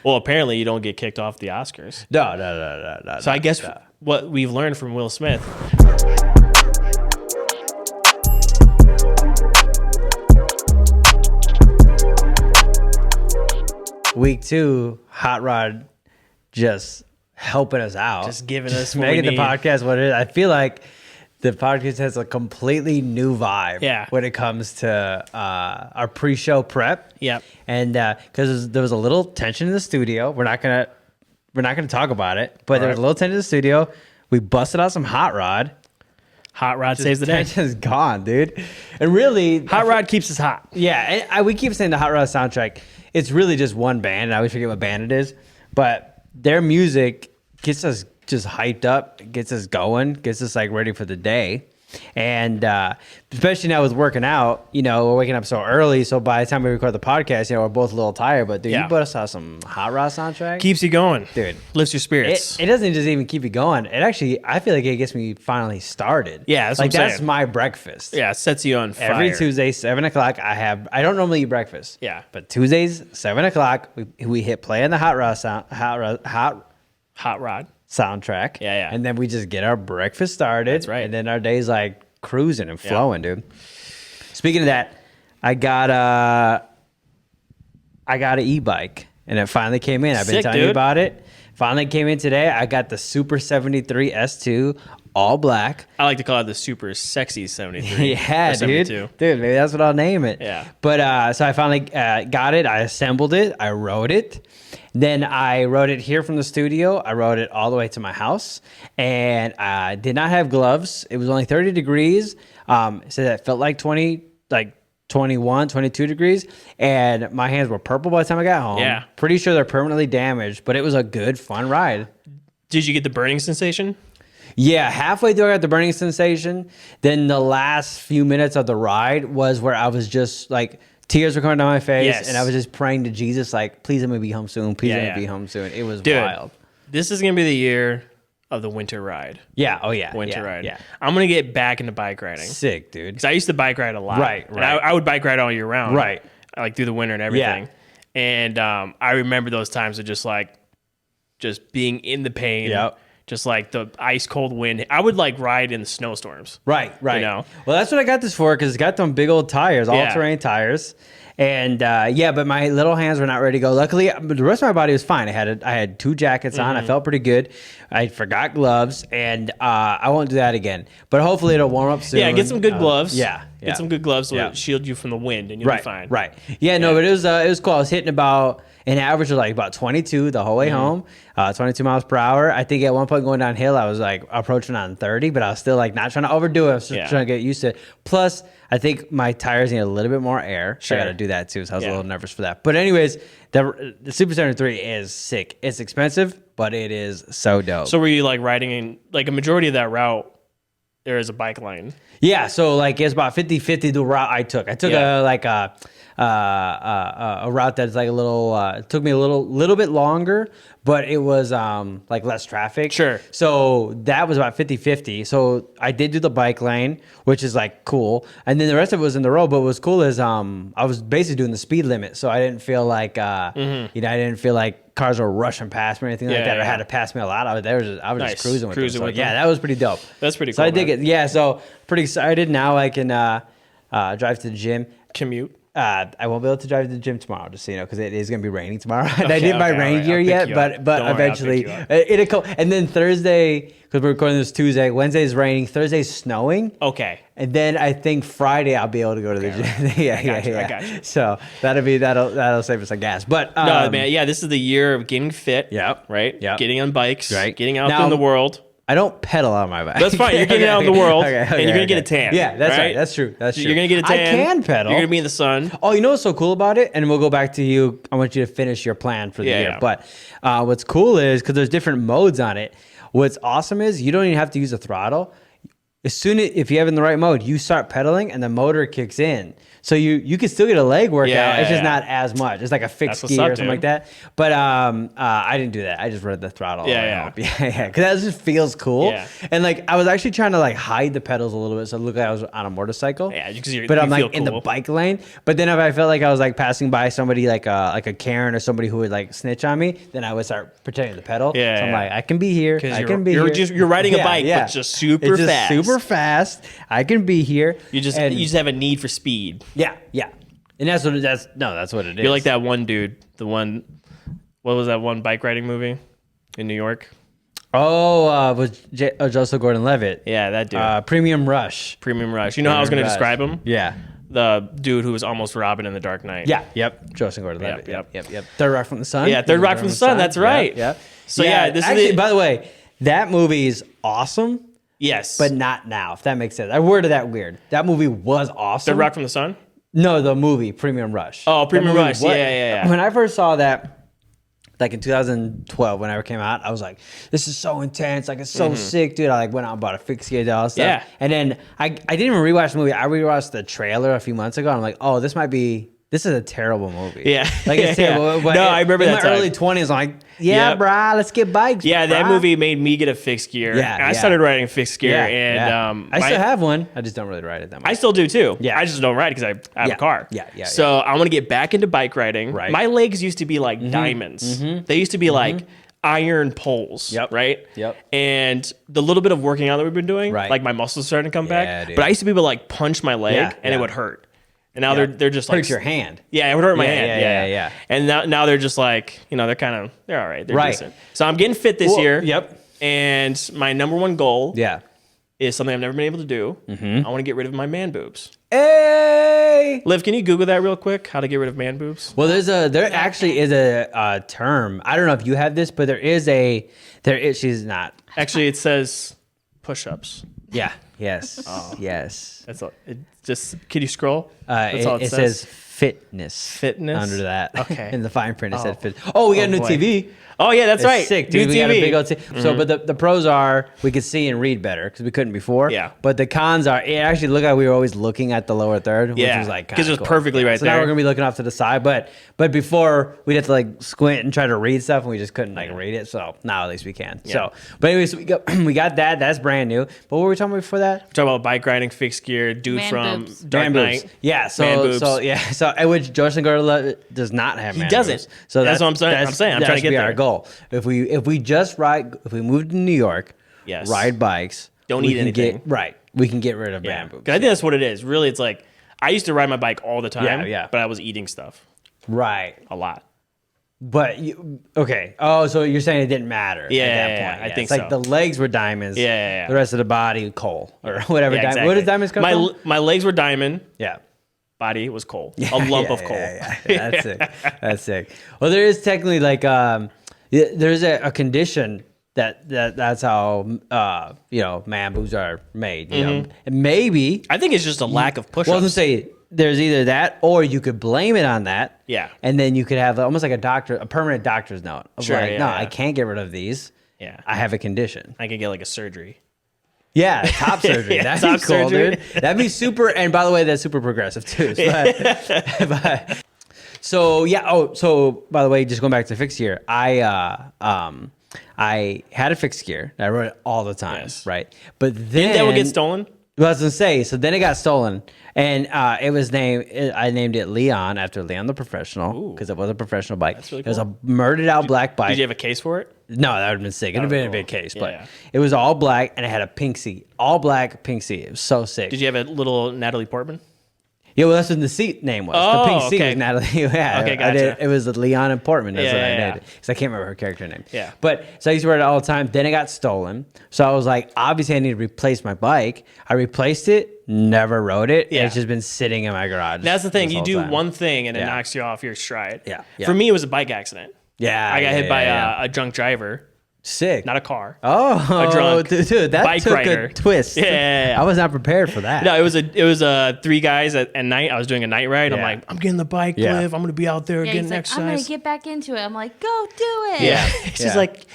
Well, apparently you don't get kicked off the Oscars. No. So I guess what we've learned from Will Smith. Week 2, Hot Rod just helping us out. Just giving us what making we the need. podcast what it is. I feel like the podcast has a completely new vibe when it comes to our pre-show prep. Yep. And because there was a little tension in the studio. We're not gonna talk about it, but there was a little tension in the studio. We busted out some Hot Rod. Hot Rod saves the day. Tension's gone, dude. And really, Hot Rod keeps us hot. yeah, and we keep saying the Hot Rod soundtrack. It's really just one band, and I always forget what band it is. But their music gets us just hyped up, gets us going, gets us like ready for the day. And especially now with working out, we're waking up so early. So by the time we record the podcast, we're both a little tired. But dude, you put us on some Hot Rod soundtrack. Keeps you going. Dude. Lifts your spirits. It doesn't just even keep you going. It actually, I feel like it gets me finally started. Yeah, that's what I'm that's saying. my breakfast. Yeah, it sets you on fire. Every Tuesday, 7 o'clock, I don't normally eat breakfast. Yeah. But Tuesdays, 7 o'clock, we hit play on the Hot Rod soundtrack. Yeah. And then we just get our breakfast started. That's right. And then our day's like cruising and flowing, dude. Speaking of that, I got an e-bike, and it finally came in. I've been telling you about it. Finally came in today. I got the Super73 S2, all black. I like to call it the Super Sexy 73. Yeah, or 72. Dude, maybe that's what I'll name it. Yeah. But so I finally got it. I assembled it. I rode it. Then I rode it here from the studio. I rode it all the way to my house, and I did not have gloves. It was only 30 degrees. So that felt like 21, 22 degrees, and my hands were purple by the time I got home. Yeah. Pretty sure they're permanently damaged, but it was a good, fun ride. Did you get the burning sensation? Yeah, halfway through I got the burning sensation. Then the last few minutes of the ride was where I was just like, tears were coming down my face, and I was just praying to Jesus, like, please let me be home soon. Please let me be home soon. It was wild. This is going to be the year of the winter ride. Yeah, oh yeah. Winter ride. Yeah. I'm going to get back into bike riding. Sick, dude. Because I used to bike ride a lot. Right. And I would bike ride all year round. Right. Like through the winter and everything. Yeah. And I remember those times of just being in the pain. Yep. Just like the ice cold wind. I would like ride in the snowstorms. Right. Well, that's what I got this for, because it's got them big old tires, all-terrain tires. And but my little hands were not ready to go. Luckily, the rest of my body was fine. I had 2 jackets on. I felt pretty good. I forgot gloves, and I won't do that again. But hopefully it'll warm up soon. Yeah, get some good gloves. Get some good gloves to shield you from the wind, and you'll be fine. Right. Yeah, no, but it was cool. I was hitting about an average of like about 22 the whole way home, 22 miles per hour. I think at one point going downhill, I was like approaching on 30, but I was still like not trying to overdo it. I was just trying to get used to it. Plus, I think my tires need a little bit more air. So I got to do that too. So I was a little nervous for that. But anyways, the Super 73 is sick. It's expensive, but it is so dope. So were you like riding in like a majority of that route? There is a bike lane. Yeah, so like it's about 50-50 the route I took. I took a route that's like a little it took me a little bit longer, but it was like less traffic. Sure. So that was about 50-50. So I did do the bike lane, which is like cool. And then the rest of it was in the road, but what was cool is I was basically doing the speed limit. So I didn't feel like I didn't feel like cars were rushing past me or anything like that, or had to pass me a lot. I was just cruising with them. So, that was pretty dope. That's pretty cool. So I dig it. Yeah, so pretty excited. Now I can drive to the gym. Commute. I won't be able to drive to the gym tomorrow, just so you know, because it is going to be raining tomorrow. And I didn't buy rain gear yet, but eventually it'll come. And then Thursday, because we're recording this Tuesday, Wednesday's raining, Thursday's snowing. Okay. And then I think Friday I'll be able to go to the gym. I got you. So that'll save us some gas. But no, man, this is the year of getting fit. Yep. Right. Yep. Getting on bikes. Right. Getting out in the world. I don't pedal on my bike. That's fine. You're getting out in the world, and you're going to get a tan. Yeah, that's right. That's true. You're going to get a tan. I can pedal. You're going to be in the sun. Oh, you know what's so cool about it? And we'll go back to you. I want you to finish your plan for the year. Yeah. But what's cool is, because there's different modes on it, what's awesome is you don't even have to use a throttle. If you have it in the right mode, you start pedaling and the motor kicks in. So you can still get a leg workout. Yeah, it's just yeah. not as much. It's like a fixed That's what's ski up, or something dude. like that. But I didn't do that. I just rode the throttle. all the way Yeah, home. Yeah. Because that just feels cool. Yeah. And like I was actually trying to like hide the pedals a little bit, so it looked like I was on a motorcycle. Yeah, because you But I'm feel like in the cool. bike lane. But then if I felt like I was like passing by somebody like a Karen or somebody who would like snitch on me, then I would start pretending to pedal. Yeah, So I'm yeah. like, I can be here. I can be you're here. just you're riding a bike, but just super It's just fast. super fast. I can be here. You just And- have a need for speed. yeah. And that's what it is. You're like that one dude. The one. What was that one bike riding movie in New York? Was Joseph Gordon-Levitt. Yeah, that dude. Premium Rush. Premium Rush. You know how I was going to Rush. describe him? Yeah. The dude who was almost Robin in The Dark Knight. Yeah. Yep. Joseph Gordon-Levitt. Yep. Third Rock from the Sun. Yeah, Third Rock from the Sun. That's right. Yeah. So yeah, this actually, is by the way, that movie is awesome, yes, but not now. If that makes sense. I worded that weird. That movie was awesome. Third Rock from the Sun. No, the movie Premium Rush. Oh, Premium That movie Rush. was- Yeah. When I first saw that, like in 2012, whenever it came out, I was like, "This is so intense! Like it's so sick, dude!" I like went out and bought a fixed gear, all that stuff. Yeah. And then I didn't even rewatch the movie. I rewatched the trailer a few months ago. And I'm like, "Oh, this is a terrible movie." Yeah. Like it's Yeah. terrible. But No, I remember in that my time. early 20s. I'm like, "Yeah, Yep. brah, let's get bikes." Yeah, that brah." movie made me get a fixed gear. Yeah, And I yeah. started riding fixed gear, Yeah, and yeah. I still have one. I just don't really ride it that much. I still do too. Yeah. I just don't ride because I have Yeah. a car. Yeah. So I want to get back into bike riding. Right. My legs used to be like diamonds. They used to be like iron poles. Yep. Right. Yep. And the little bit of working out that we've been doing, Right. like my muscles starting to come Yeah, back. dude. But I used to be able to like punch my leg, Yeah, and it yeah. would hurt. And now Yeah. they're just like Hurt your hand. Yeah, it would hurt my Yeah, hand. yeah. And now they're just like, they're all right. They're Right. decent. So I'm getting fit this Well, year. Yep. And my number one goal Yeah. is something I've never been able to do. I want to get rid of my man boobs. Hey. Liv, can you Google that real quick? How to get rid of man boobs? Well, there actually is a term. I don't know if you have this, but there is. She's not. Actually, it says push-ups. Yeah. Yes. Yes. That's all. It just can you scroll? That's all It says fitness. Fitness? under that. Okay. In the fine print, it said fit. Oh, we got a new boy. TV. Oh yeah, that's It's right. sick, dude. New We got a TV. big old TV. So, but the pros are we could see and read better because we couldn't before. Yeah. But the cons are it actually looked like we were always looking at the lower third, which Yeah, was like 'cause it was kinda perfectly right So now there. we're gonna be looking off to the side, but before we'd have to like squint and try to read stuff, and we just couldn't like read it. So now at least we can. So, but anyways, we got that. That's brand new. But what were we talking about before that? Talk about bike riding, fixed gear, dude Man from boobs. Dark Man Knight. boobs. Yeah. So which Justin Gordon-Levitt does not have. Man doesn't. boobs. So That's what I'm saying. I'm saying. I'm that trying to should get be our there. goal. If we move to New York, Yes. ride bikes, Don't we eat can anything. we can get rid of Yeah. man boobs. 'Cause I think that's what it is. Really, it's like I used to ride my bike all the time. Yeah. But I was eating stuff Right. a lot. But okay. Oh, so you're saying it didn't matter Yeah, at that yeah, point. I think it's like so. the legs were diamonds. Yeah. The rest of the body coal or whatever. Yeah, Diamond. What does diamonds come from? My legs were diamond. Yeah. Body was coal. A lump of coal. Yeah, that's sick. That's sick. Well, there is technically like there's a condition that's how man boobs are made. You know, and maybe I think it's just a lack of push-ups. well, I was gonna say there's either that or you could blame it on that. Yeah. And then you could have almost like a permanent doctor's note of Sure, like, yeah, no, yeah. I can't get rid of these. Yeah. I have a condition. I could get like a surgery. Yeah, top surgery. Yeah, That'd top be cool, surgery. dude. That'd be super. And by the way, that's super progressive too. But- so yeah. Oh, so by the way, just going back to fixed gear, I had a fixed gear. I rode it all the time, Yes. right? But then That would get stolen? Well, I was gonna say. So then it got stolen, and it was named. I named it Leon after Leon the Professional because it was a professional bike. That's really It was a cool. murdered out black bike. Did you have a case for it? No, that would have been sick. It would have been a cool. big case, Yeah, but yeah. it was all black and it had a pink seat. All black, pink seat. It was so sick. Did you have a little Natalie Portman? Yeah, well, that's what the seat name was. Oh, the pink seat okay. was Natalie. Yeah, Okay, I did, gotcha. it was Leon and Portman. That's Yeah, what I yeah, named it. Because I can't remember her character name. Yeah. But so I used to ride it all the time. Then it got stolen. So I was like, obviously I need to replace my bike. I replaced it, never rode it. Yeah. It's just been sitting in my garage. That's the thing. this You whole do time. one thing and it Yeah. knocks you off your stride. Yeah, yeah. For me, it was a bike accident. Yeah. I got hit by yeah. a drunk driver, Sick. not a car. Oh, a drunk dude, that bike took rider. a twist. Yeah. I was not prepared for that. No, it was three guys at night. I was doing a night ride. I'm Yeah. like, I'm getting the bike, Yeah. Liv. I'm gonna be out there Yeah, getting he's like, I'm exercise. gonna get back into it. I'm like, go do it. Yeah. She's Yeah. like,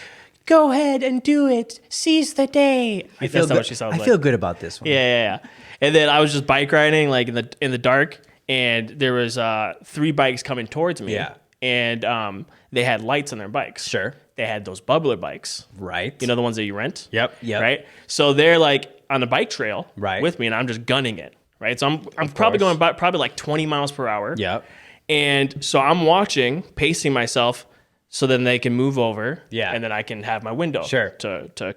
go ahead and do it. Seize the day. I feel That's not good. what she sounds I like. feel good about this one. Yeah. And then I was just bike riding like in the dark, and there was 3 bikes coming towards me. Yeah. And they had lights on their bikes. Sure. They had those bubbler bikes. Right. You know, the ones that you rent? Yep. Right? So they're like on the bike trail Right. with me, and I'm just gunning it. Right? So I'm probably going about probably like 20 miles per hour. Yep. And so I'm watching, pacing myself so then they can move over. Yeah. And then I can have my window Sure. to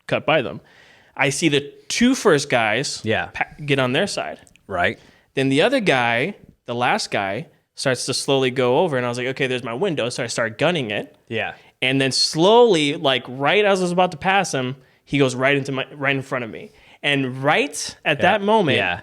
cut by them. I see the 2 first guys get on their side. Right. Then the other guy, the last guy, starts to slowly go over. And I was like, okay, there's my window. So I start gunning it. Yeah. And then slowly, like right as I was about to pass him, he goes right in front of me. And right at that moment,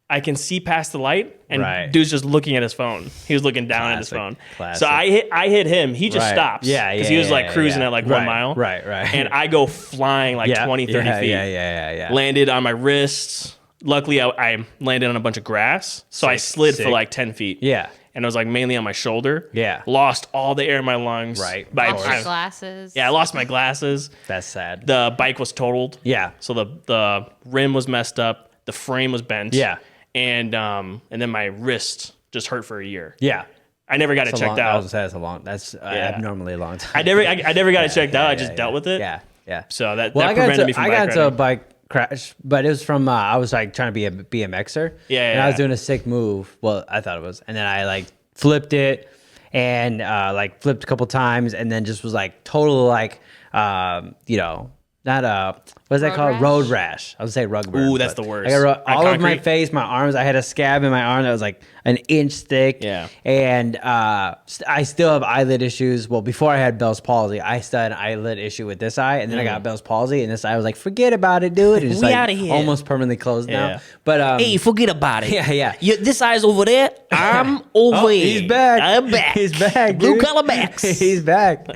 I can see past the light, and dude's just looking at his phone. He was looking down at his phone. Classic. So I hit him. He just stops. Because he was like cruising at like 1 mile. Right. And I go flying like 20, 30 feet. Yeah. Landed on my wrists. Luckily, I landed on a bunch of grass. So I slid for like 10 feet. Yeah. And I was like mainly on my shoulder. Yeah. Lost all the air in my lungs. Right. Lost your glasses. Yeah, I lost my glasses. That's sad. The bike was totaled. Yeah. So the rim was messed up. The frame was bent. Yeah. And then my wrist just hurt for a year. Yeah. I never got it checked out. I was gonna say that's abnormally a long time. I never got it checked out. I just dealt with it. Yeah. So that I prevented me from I bike got riding. to a bike crash, but it was from I was like trying to be a BMXer. And I was doing a sick move. Well, I thought it was, and then I like flipped it and like flipped a couple times, and then just was like total like not what's that called? Rash? Road rash. I would say rug burn. Ooh, that's the worst. I got all of my concrete? face, my arms. I had a scab in my arm that was like an inch thick. Yeah. And I still have eyelid issues. Well, before I had Bell's palsy, I still had an eyelid issue with this eye, and then I got Bell's palsy, and this eye was like, forget about it, dude. It's We like outta here. almost permanently closed Yeah. now. But Hey, forget about it. Yeah. This eye's over there. I'm over here. He's back. I'm back. He's back. Blue dude. collar backs. He's back.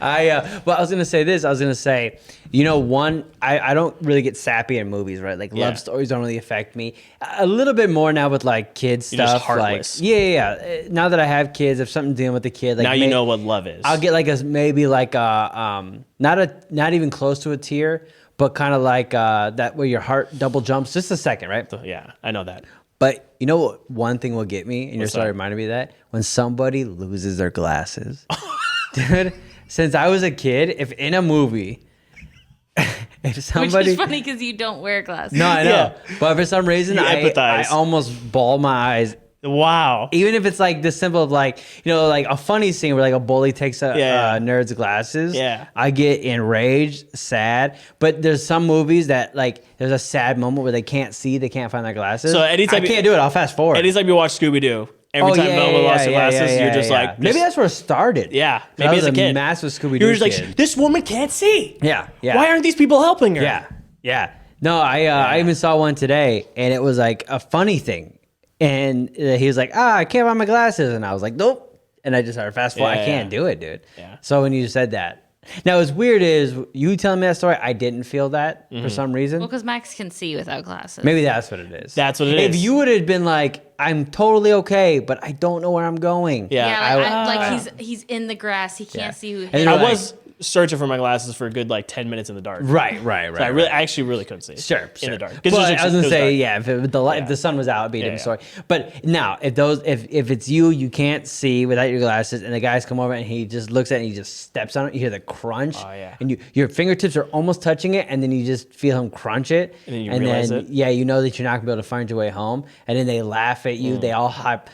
I was gonna say this. I was gonna say, I don't really get sappy in movies, right? Like love stories don't really affect me. A little bit more now with like kids You're stuff. just heartless. Like now that I have kids, if something's dealing with a kid, like Now you know what love is. I'll get like maybe like not even close to a tear, but kind of like that where your heart double jumps just a second, right? Yeah, I know that. But you know what? One thing will get me, and your story reminded me of that when somebody loses their glasses, dude. Since I was a kid, if in a movie, if somebody, Which is funny because you don't wear glasses. no, I know, Yeah. but for some reason, You I empathize. almost ball my eyes. Wow. Even if it's like this simple of like, like a funny scene where like a bully takes a nerd's glasses. Yeah. I get enraged, sad. But there's some movies that like there's a sad moment where they can't find their glasses. So anytime I can't do it. I'll fast forward. Anytime you watch Scooby-Doo, every time Velma lost her glasses, you're just like... maybe that's where it started. Yeah, maybe maybe as as a kid. massive Scooby-Doo You're just like, kid. this woman can't see. Yeah. Why aren't these people helping her? Yeah. No, I even saw one today, and it was like a funny thing. And he was like, I can't find my glasses. And I was like, nope. And I just started fast forward. I can't do it, dude. Yeah. So when you said that. Now, what's weird is you telling me that story, I didn't feel that for some reason. Well, because Max can see without glasses. Maybe that's what it is. That's what it if is. you would have been like, I'm totally okay, but I don't know where I'm going. Yeah, he's in the grass. He can't see. And then I like- was searching for my glasses for a good like 10 minutes in the dark. Right. So I actually really couldn't see. Sure. In the dark. 'Cause But it was I was gonna it was say, dark. yeah, if the sun was out, it'd be a different story. But now, if it's you can't see without your glasses, and the guys come over and he just looks at it and he just steps on it, you hear the crunch. Oh, yeah. And your fingertips are almost touching it, and then you just feel him crunch it. And then you realize it. Yeah, you know that you're not gonna be able to find your way home. And then they laugh at you. They all hop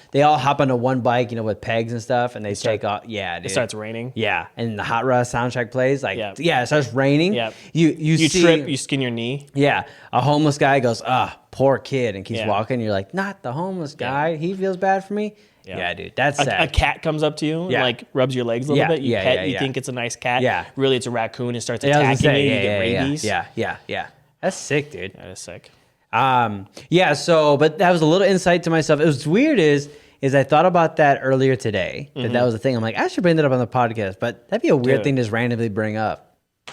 onto one bike, with pegs and stuff, and they take off. Yeah, dude. It starts raining. Yeah, and the Hot Rod soundtrack plays. Like, Yeah. it starts raining. Yeah. You see, trip, you skin your knee. yeah, a homeless guy goes, poor kid, and keeps Yeah. walking. You're like, not the homeless guy. He feels bad for me. Yeah, dude, that's sad. A cat comes up to you and Yeah. like rubs your legs a little Yeah, bit. You yeah, pet, yeah, you yeah. think it's a nice cat. Yeah. Really, it's a raccoon and starts Yeah, I was attacking gonna say, you. You get rabies. Yeah. That's sick, dude. That is sick. So, but that was a little insight to myself. It was weird is I thought about that earlier today. That was the thing. I'm like, I should bring that up on the podcast, but that'd be a weird Dude. thing to just randomly bring up.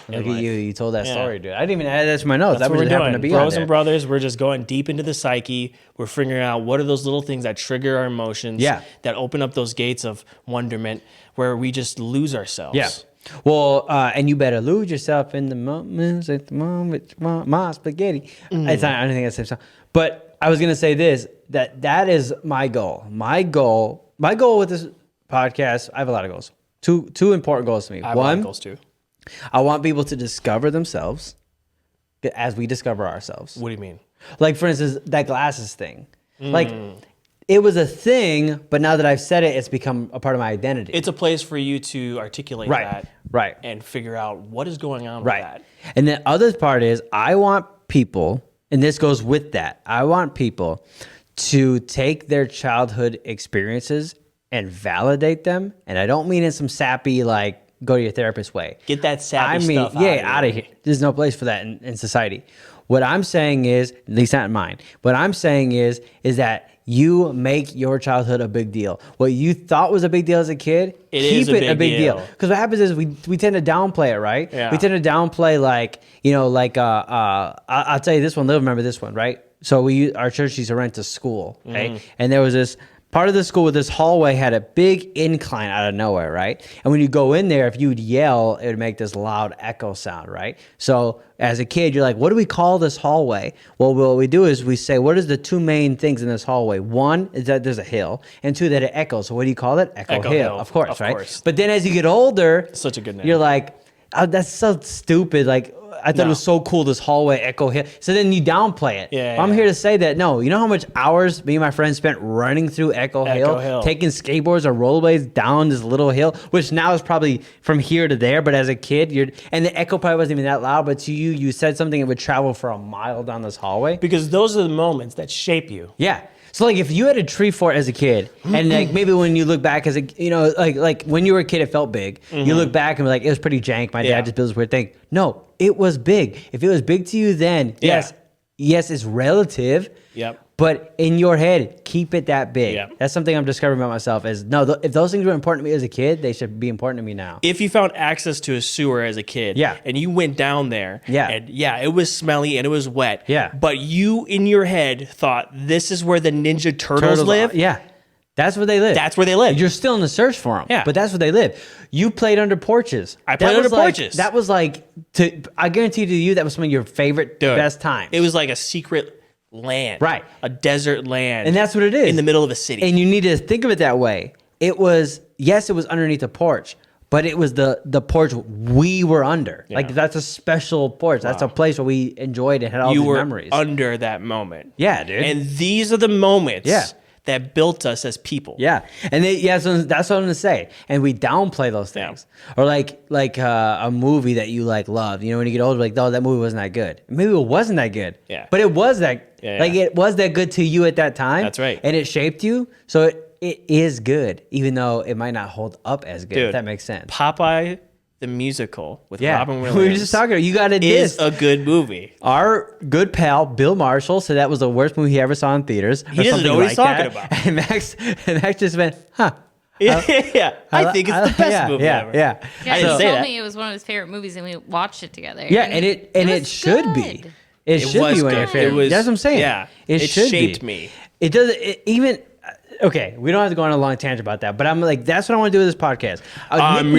Look at life. you. You told that Yeah. story, dude. I didn't even add that to my notes. That's That what just we're happened doing. to be on Bros there. and brothers, we're just going deep into the psyche. We're figuring out what are those little things that trigger our emotions, Yeah. that open up those gates of wonderment where we just lose ourselves. Yeah. Well, and you better lose yourself in the moments at the moment, my spaghetti. It's not anything that same song. But I was gonna say this. that is my goal. My goal with this podcast, I have a lot of goals. Two important goals to me. I have a lot of goals too. I want people to discover themselves as we discover ourselves. What do you mean? Like, for instance, that glasses thing. Like, it was a thing, but now that I've said it, it's become a part of my identity. It's a place for you to articulate that. Right. And figure out what is going on with that. And the other part is I want people, and this goes with that, I want people to take their childhood experiences and validate them. And I don't mean in some sappy, like, go to your therapist way. Get that sappy stuff out of here. There's no place for that in society. What I'm saying is, at least not in mine, what I'm saying is that you make your childhood a big deal. What you thought was a big deal as a kid, keep it a big deal. Because what happens is we tend to downplay it, right? Yeah. We tend to downplay I'll tell you this one, they'll remember this one, right? So our church used to rent a school, okay? And there was this part of the school with this hallway had a big incline out of nowhere, right? And when you go in there, if you'd yell, it would make this loud echo sound, right? So as a kid, you're like, what do we call this hallway? Well, what we do is we say, what is the two main things in this hallway? One is that there's a hill, and two, that it echoes. So what do you call it? Echo Hill. Of course, right? But then as you get older, such a good name. You're like, oh, that's so stupid. Like, I thought it was so cool, this hallway, Echo Hill. So then you downplay it. Yeah, I'm here to say that, no, you know how much hours me and my friends spent running through Echo Hill, taking skateboards or rollerblades down this little hill, which now is probably from here to there, but as a kid, and the echo probably wasn't even that loud, but to you said something, it would travel for a mile down this hallway. Because those are the moments that shape you. Yeah. So like if you had a tree fort as a kid, and like maybe when you look back as a, like when you were a kid, it felt big. You look back and be like, it was pretty jank. My dad just built this weird thing. No, it was big. If it was big to you then, yes, it's relative. Yep. But in your head, keep it that big. Yep. That's something I'm discovering about myself is, if those things were important to me as a kid, they should be important to me now. If you found access to a sewer as a kid, and you went down there, and it was smelly and it was wet, but you in your head thought this is where the Ninja Turtles live, that's where they live. That's where they live. You're still in the search for them, but that's where they live. You played under porches. I played under porches. That was like, I guarantee to you, that was some of your favorite, best times. It was like a secret land, right? A desert land, and that's what it is, in the middle of a city. And you need to think of it that way. It was underneath a porch, but it was the porch we were under. Like that's a special porch. That's a place where we enjoyed and had all these memories. You were under that moment, dude. And these are the moments, that built us as people. Yeah. And so that's what I'm going to say. And we downplay those things. Or like a movie that you like loved. You know, when you get older, like, oh, that movie wasn't that good. Maybe it wasn't that good. Yeah. But it was that, it was that good to you at that time. That's right. And it shaped you. So it is good, even though it might not hold up as good, if that makes sense. Popeye the Musical with Robin Williams. We were just talking. You got it. Is a good movie. Our good pal Bill Marshall said that was the worst movie he ever saw in theaters. He doesn't know what he's talking about. And Max just went, huh. I think it's the best movie ever. Yeah. He told me it was one of his favorite movies, and we watched it together. Yeah, and it should be. It should be one of your favorites. That's what I'm saying. Yeah, it should shaped be. Me. It does. Okay, we don't have to go on a long tangent about that, but I'm like, that's what I want to do with this podcast. I mean,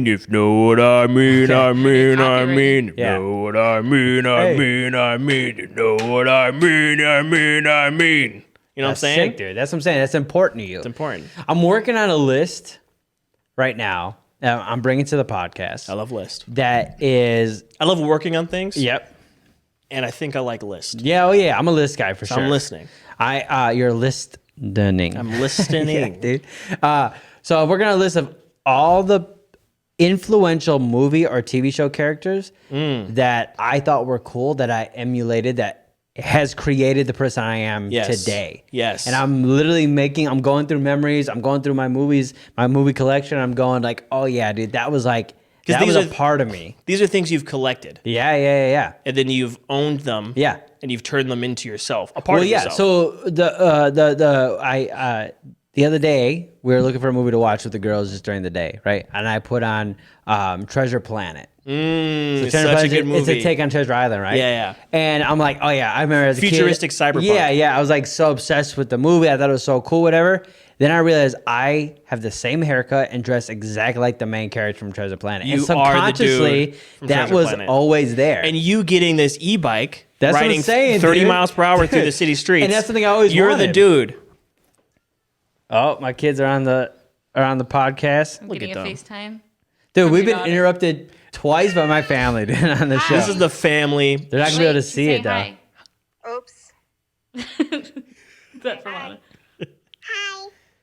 if you know what I mean, I mean, if you know what I mean, you know what I mean, You know what I'm saying? Sick, dude. That's what I'm saying. That's important to you. It's important. I'm working on a list right now. I'm bringing to the podcast. I love lists. I love working on things. Yep. And I think I like lists. Yeah, I'm a list guy for sure. I'm listening. You're listening. I'm listening. Dude. So I'm working on a list of all the influential movie or TV show characters that I thought were cool, that I emulated, that has created the person I am today. Yes. And I'm literally I'm going through memories. I'm going through my movies, my movie collection. I'm going like, oh yeah, dude, that was like, that was a part of me. These are things you've collected. Yeah. And then you've owned them. Yeah. And you've turned them into yourself, a part of yourself. So the other day we were looking for a movie to watch with the girls just during the day, right? And I put on Treasure Planet. It's such a good movie. It's a take on Treasure Island, right? Yeah. And I'm like, oh yeah, I remember as a futuristic kid, cyberpunk. Yeah. I was like so obsessed with the movie. I thought it was so cool, whatever. Then I realized I have the same haircut and dress exactly like the main character from Treasure Planet. You and subconsciously, are the dude from that Treasure was Planet. always there. And you getting this e-bike, That's what I'm riding saying, 30 dude. miles per hour through the city streets. And that's something I always You're wanted. the dude. Oh, my kids are on the podcast. I'm Look getting at a them. FaceTime. Dude, From we've your been daughter. interrupted twice by my family dude, on the show. This is the family. They're not gonna be able to see say it though. hi. Oops. That's from Anna.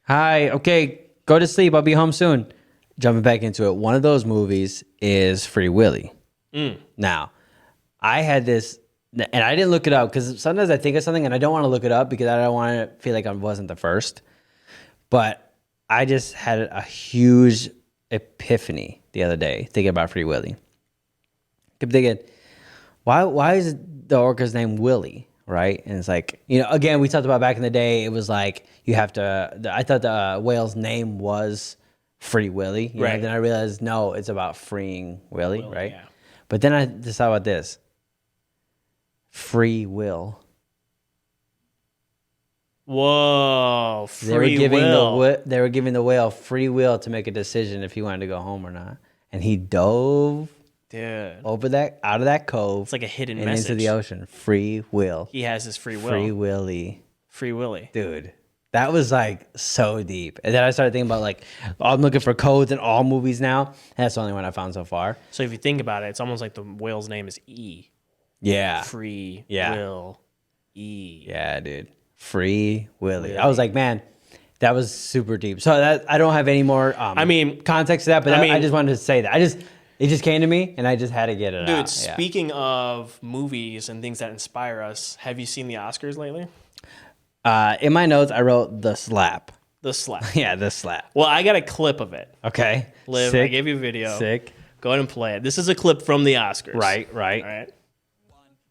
Hi. Okay, go to sleep. I'll be home soon. Jumping back into it. One of those movies is Free Willy. Now, I had this, and I didn't look it up because sometimes I think of something and I don't want to look it up because I don't want to feel like I wasn't the first. But I just had a huge epiphany the other day thinking about Free Willy. Kept thinking, why is the orca's name Willy? Right? And it's like, again, we talked about back in the day, it was like you have to, I thought the whale's name was Free Willy. Right. Then I realized, no, it's about freeing Willy, right? yeah. But then I just thought about this. Free will. Whoa, They were free giving will. they were giving the whale free will to make a decision if he wanted to go home or not. And he dove Dude, out of that cove. it's like a hidden and message. into the ocean. Free will. He has his free will. Free Willy. Free Willy. Dude, that was like so deep. And then I started thinking about like, I'm looking for codes in all movies now. And that's the only one I found so far. So if you think about it, it's almost like the whale's name is E. Yeah. Free Yeah. will E. Yeah, dude. Free Willy. I was like, man, that was super deep. So that I don't have any more context to that, but I just wanted to say that. It just came to me and I just had to get it out. Dude, speaking of movies and things that inspire us, have you seen the Oscars lately? In my notes, I wrote the slap. The Slap. Yeah, the slap. Well, I got a clip of it. Okay. Liv, Sick. I gave you a video. Sick. Go ahead and play it. This is a clip from the Oscars. Right. All right.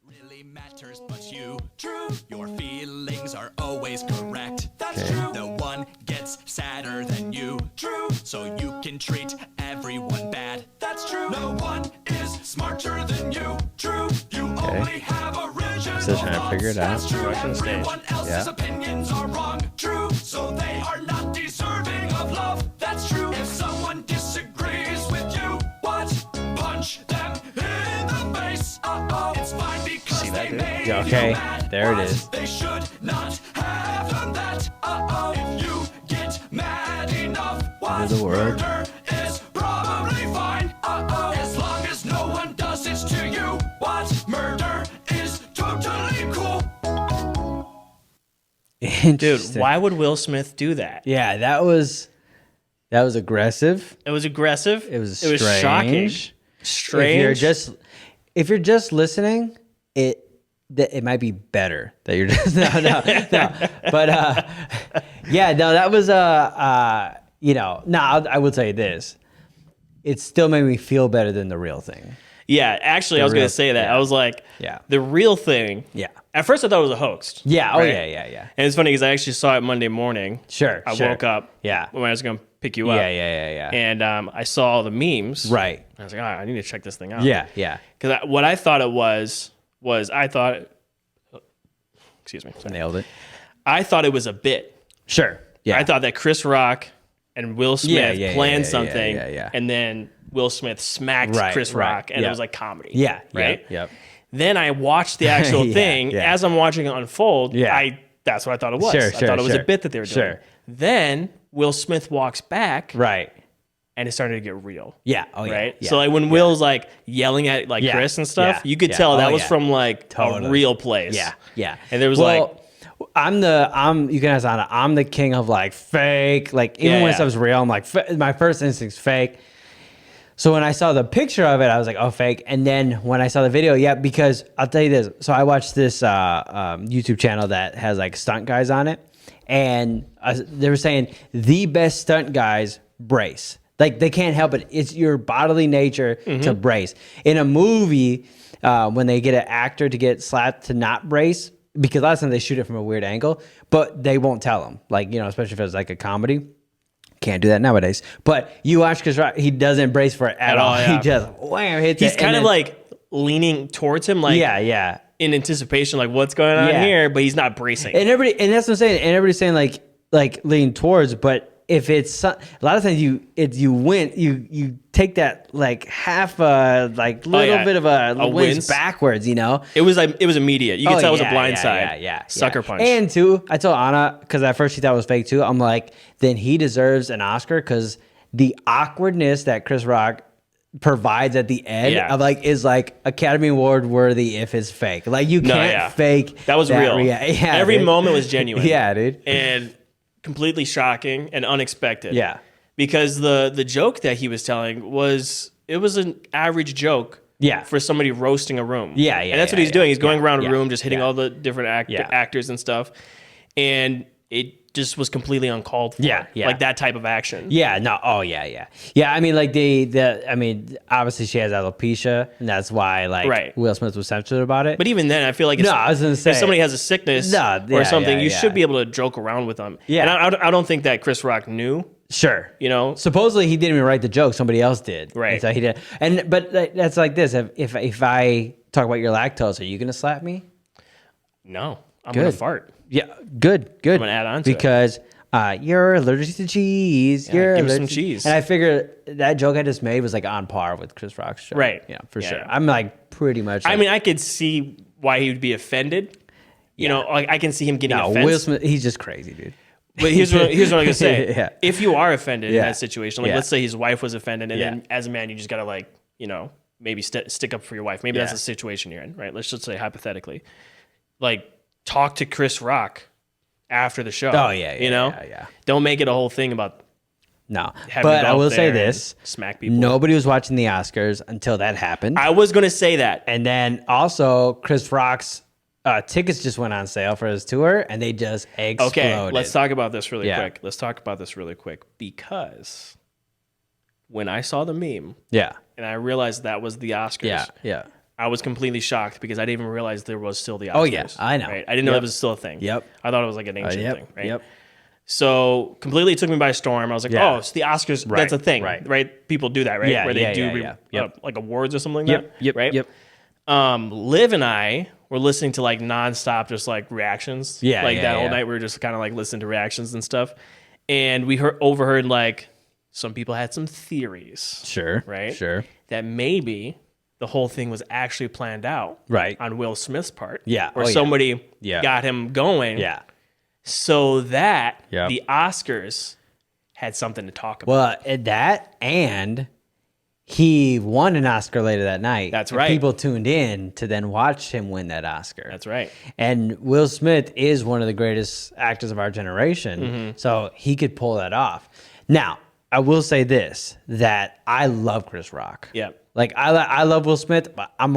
Really matters but you. True. Your feelings are always correct. That's Okay. true. No one gets sadder than you. True. So you can treat everyone bad. That's true. No one is smarter than you. True. You only have original Still trying to figure it out. That's true. Russian stage. Everyone else's opinions are wrong. True. So they are not deserving of love. That's true. If someone disagrees with you, what? Punch them in the face. It's fine because See that, they dude? made Yeah, okay. you mad. There it But is. They should not have done that. If you get mad enough, what? the world. Murder is probably fine. As long as no one does it to you. What? Murder is totally cool. Dude, Interesting. why would Will Smith do that? Yeah, that was aggressive. It was aggressive. It was shocking. strange. Strange. If you're just listening, it might be better that you're just no. But that was I will tell you this. It still made me feel better than the real thing. Yeah, actually, I was going real- to say that. yeah. I was like, Yeah. the real thing. Yeah. At first, I thought it was a hoax. Yeah. Oh right? yeah. And it's funny because I actually saw it Monday morning. Sure. I sure. woke up. Yeah. When I was going to pick you up. Yeah. And I saw all the memes. Right. I was like, I need to check this thing out. Yeah. Because what I thought it was I thought, excuse me. Sorry. Nailed it. I thought it was a bit. Sure. Yeah. I thought that Chris Rock and Will Smith yeah, planned yeah, something, yeah. and then Will Smith smacked Right, Chris right, Rock, and yeah. it was like comedy. Yeah. Right? Yep. Then I watched the actual Yeah, thing. yeah. As I'm watching it unfold, Yeah. that's what I thought it was. Sure, I thought it was sure. a bit that they were doing. Sure. Then Will Smith walks back, Right. and it started to get real. Yeah. Oh yeah. Right? Yeah. So like when Will's like yelling at like Yeah, Chris and stuff, yeah, you could yeah. tell Oh, that was yeah. from like a Totally. real place. Yeah. And there was you can ask Anna, I'm the king of like fake. Like even Yeah, when yeah. stuff's real, I'm like my first instinct's fake. So when I saw the picture of it, I was like, oh, fake. And then when I saw the video, yeah, because I'll tell you this. So I watched this YouTube channel that has like stunt guys on it. And they were saying the best stunt guys brace. Like they can't help it. It's your bodily nature to brace. In a movie, when they get an actor to get slapped to not brace, because a lot of times they shoot it from a weird angle, but they won't tell them. Like, especially if it's like a comedy. Can't do that nowadays. But you watch Chris Rock, he doesn't brace for it at all. yeah. He just wham hits he's it. kind and of then- like leaning towards him, like yeah. in anticipation, like what's going on Yeah. here, but he's not bracing. And that's what I'm saying. And everybody's saying like like lean towards, but if it's a lot of times you take that like half like little bit of a wince backwards, you know. It was immediate. You could tell it was a blindside. Sucker punch. And two, I told Anna because at first she thought it was fake too. I'm like, then he deserves an Oscar because the awkwardness that Chris Rock provides at the end of like is like Academy Award worthy if it's fake. Like you can't fake that was real. Every moment was genuine. Yeah, dude. And completely shocking and unexpected. Yeah. Because the joke that he was telling was an average joke. Yeah. For somebody roasting a room. Yeah. And that's what he's doing. He's going around a room just hitting all the different actors and stuff. And it just was completely uncalled for. Yeah. Like that type of action. Yeah, no. Oh, yeah. Yeah, I mean, like obviously she has alopecia, and that's why like Will Smith was sensitive about it. But even then, I feel like I was gonna say if somebody has a sickness or something, you should be able to joke around with them. Yeah. And I don't think that Chris Rock knew. Sure. You know? Supposedly he didn't even write the joke, somebody else did. Right. So he did. But that's like this. If I talk about your lactose, are you gonna slap me? No. I'm gonna fart. Yeah, good. I'm gonna add on to because you're allergic to cheese. Yeah, you're give me allergic some cheese. And I figure that joke I just made was like on par with Chris Rock's joke. Right. Yeah, for sure. I'm like pretty much. I mean, I could see why he would be offended. You know, like I can see him getting offended. Will Smith, he's just crazy, dude. But here's what I'm gonna say. If you are offended in that situation, like Yeah. let's say his wife was offended, and then as a man, you just gotta like, you know, maybe stick up for your wife. Maybe that's the situation you're in, right? Let's just say hypothetically, like talk to Chris Rock after the show. Oh yeah, you know, don't make it a whole thing about. No, having but to go I will up say there this: and smack people. Nobody was watching the Oscars until that happened. I was gonna say that, and then also Chris Rock's tickets just went on sale for his tour, and they just exploded. Okay, let's talk about this really quick. Let's talk about this really quick because when I saw the meme, and I realized that was the Oscars, I was completely shocked because I didn't even realize there was still the Oscars. Oh yeah, I know. Right? I didn't know that was still a thing. Yep. I thought it was like an ancient thing. Right. Yep. So completely took me by storm. I was like, oh, it's the Oscars. Right, That's a thing, right. right? People do that, right? Yeah, Where they do like awards or something like that. Yep. Right. Yep. Liv and I were listening to like nonstop, just like reactions. That whole night we were just kind of like listening to reactions and stuff, and we overheard like some people had some theories. Sure. Right. Sure. That maybe the whole thing was actually planned out. Right. On Will Smith's part. Yeah. Or somebody got him going. Yeah. So that the Oscars had something to talk about. Well, that and he won an Oscar later that night. That's right. People tuned in to then watch him win that Oscar. That's right. And Will Smith is one of the greatest actors of our generation, so he could pull that off. Now, I will say this: that I love Chris Rock. Yeah. Like I love Will Smith, but I'm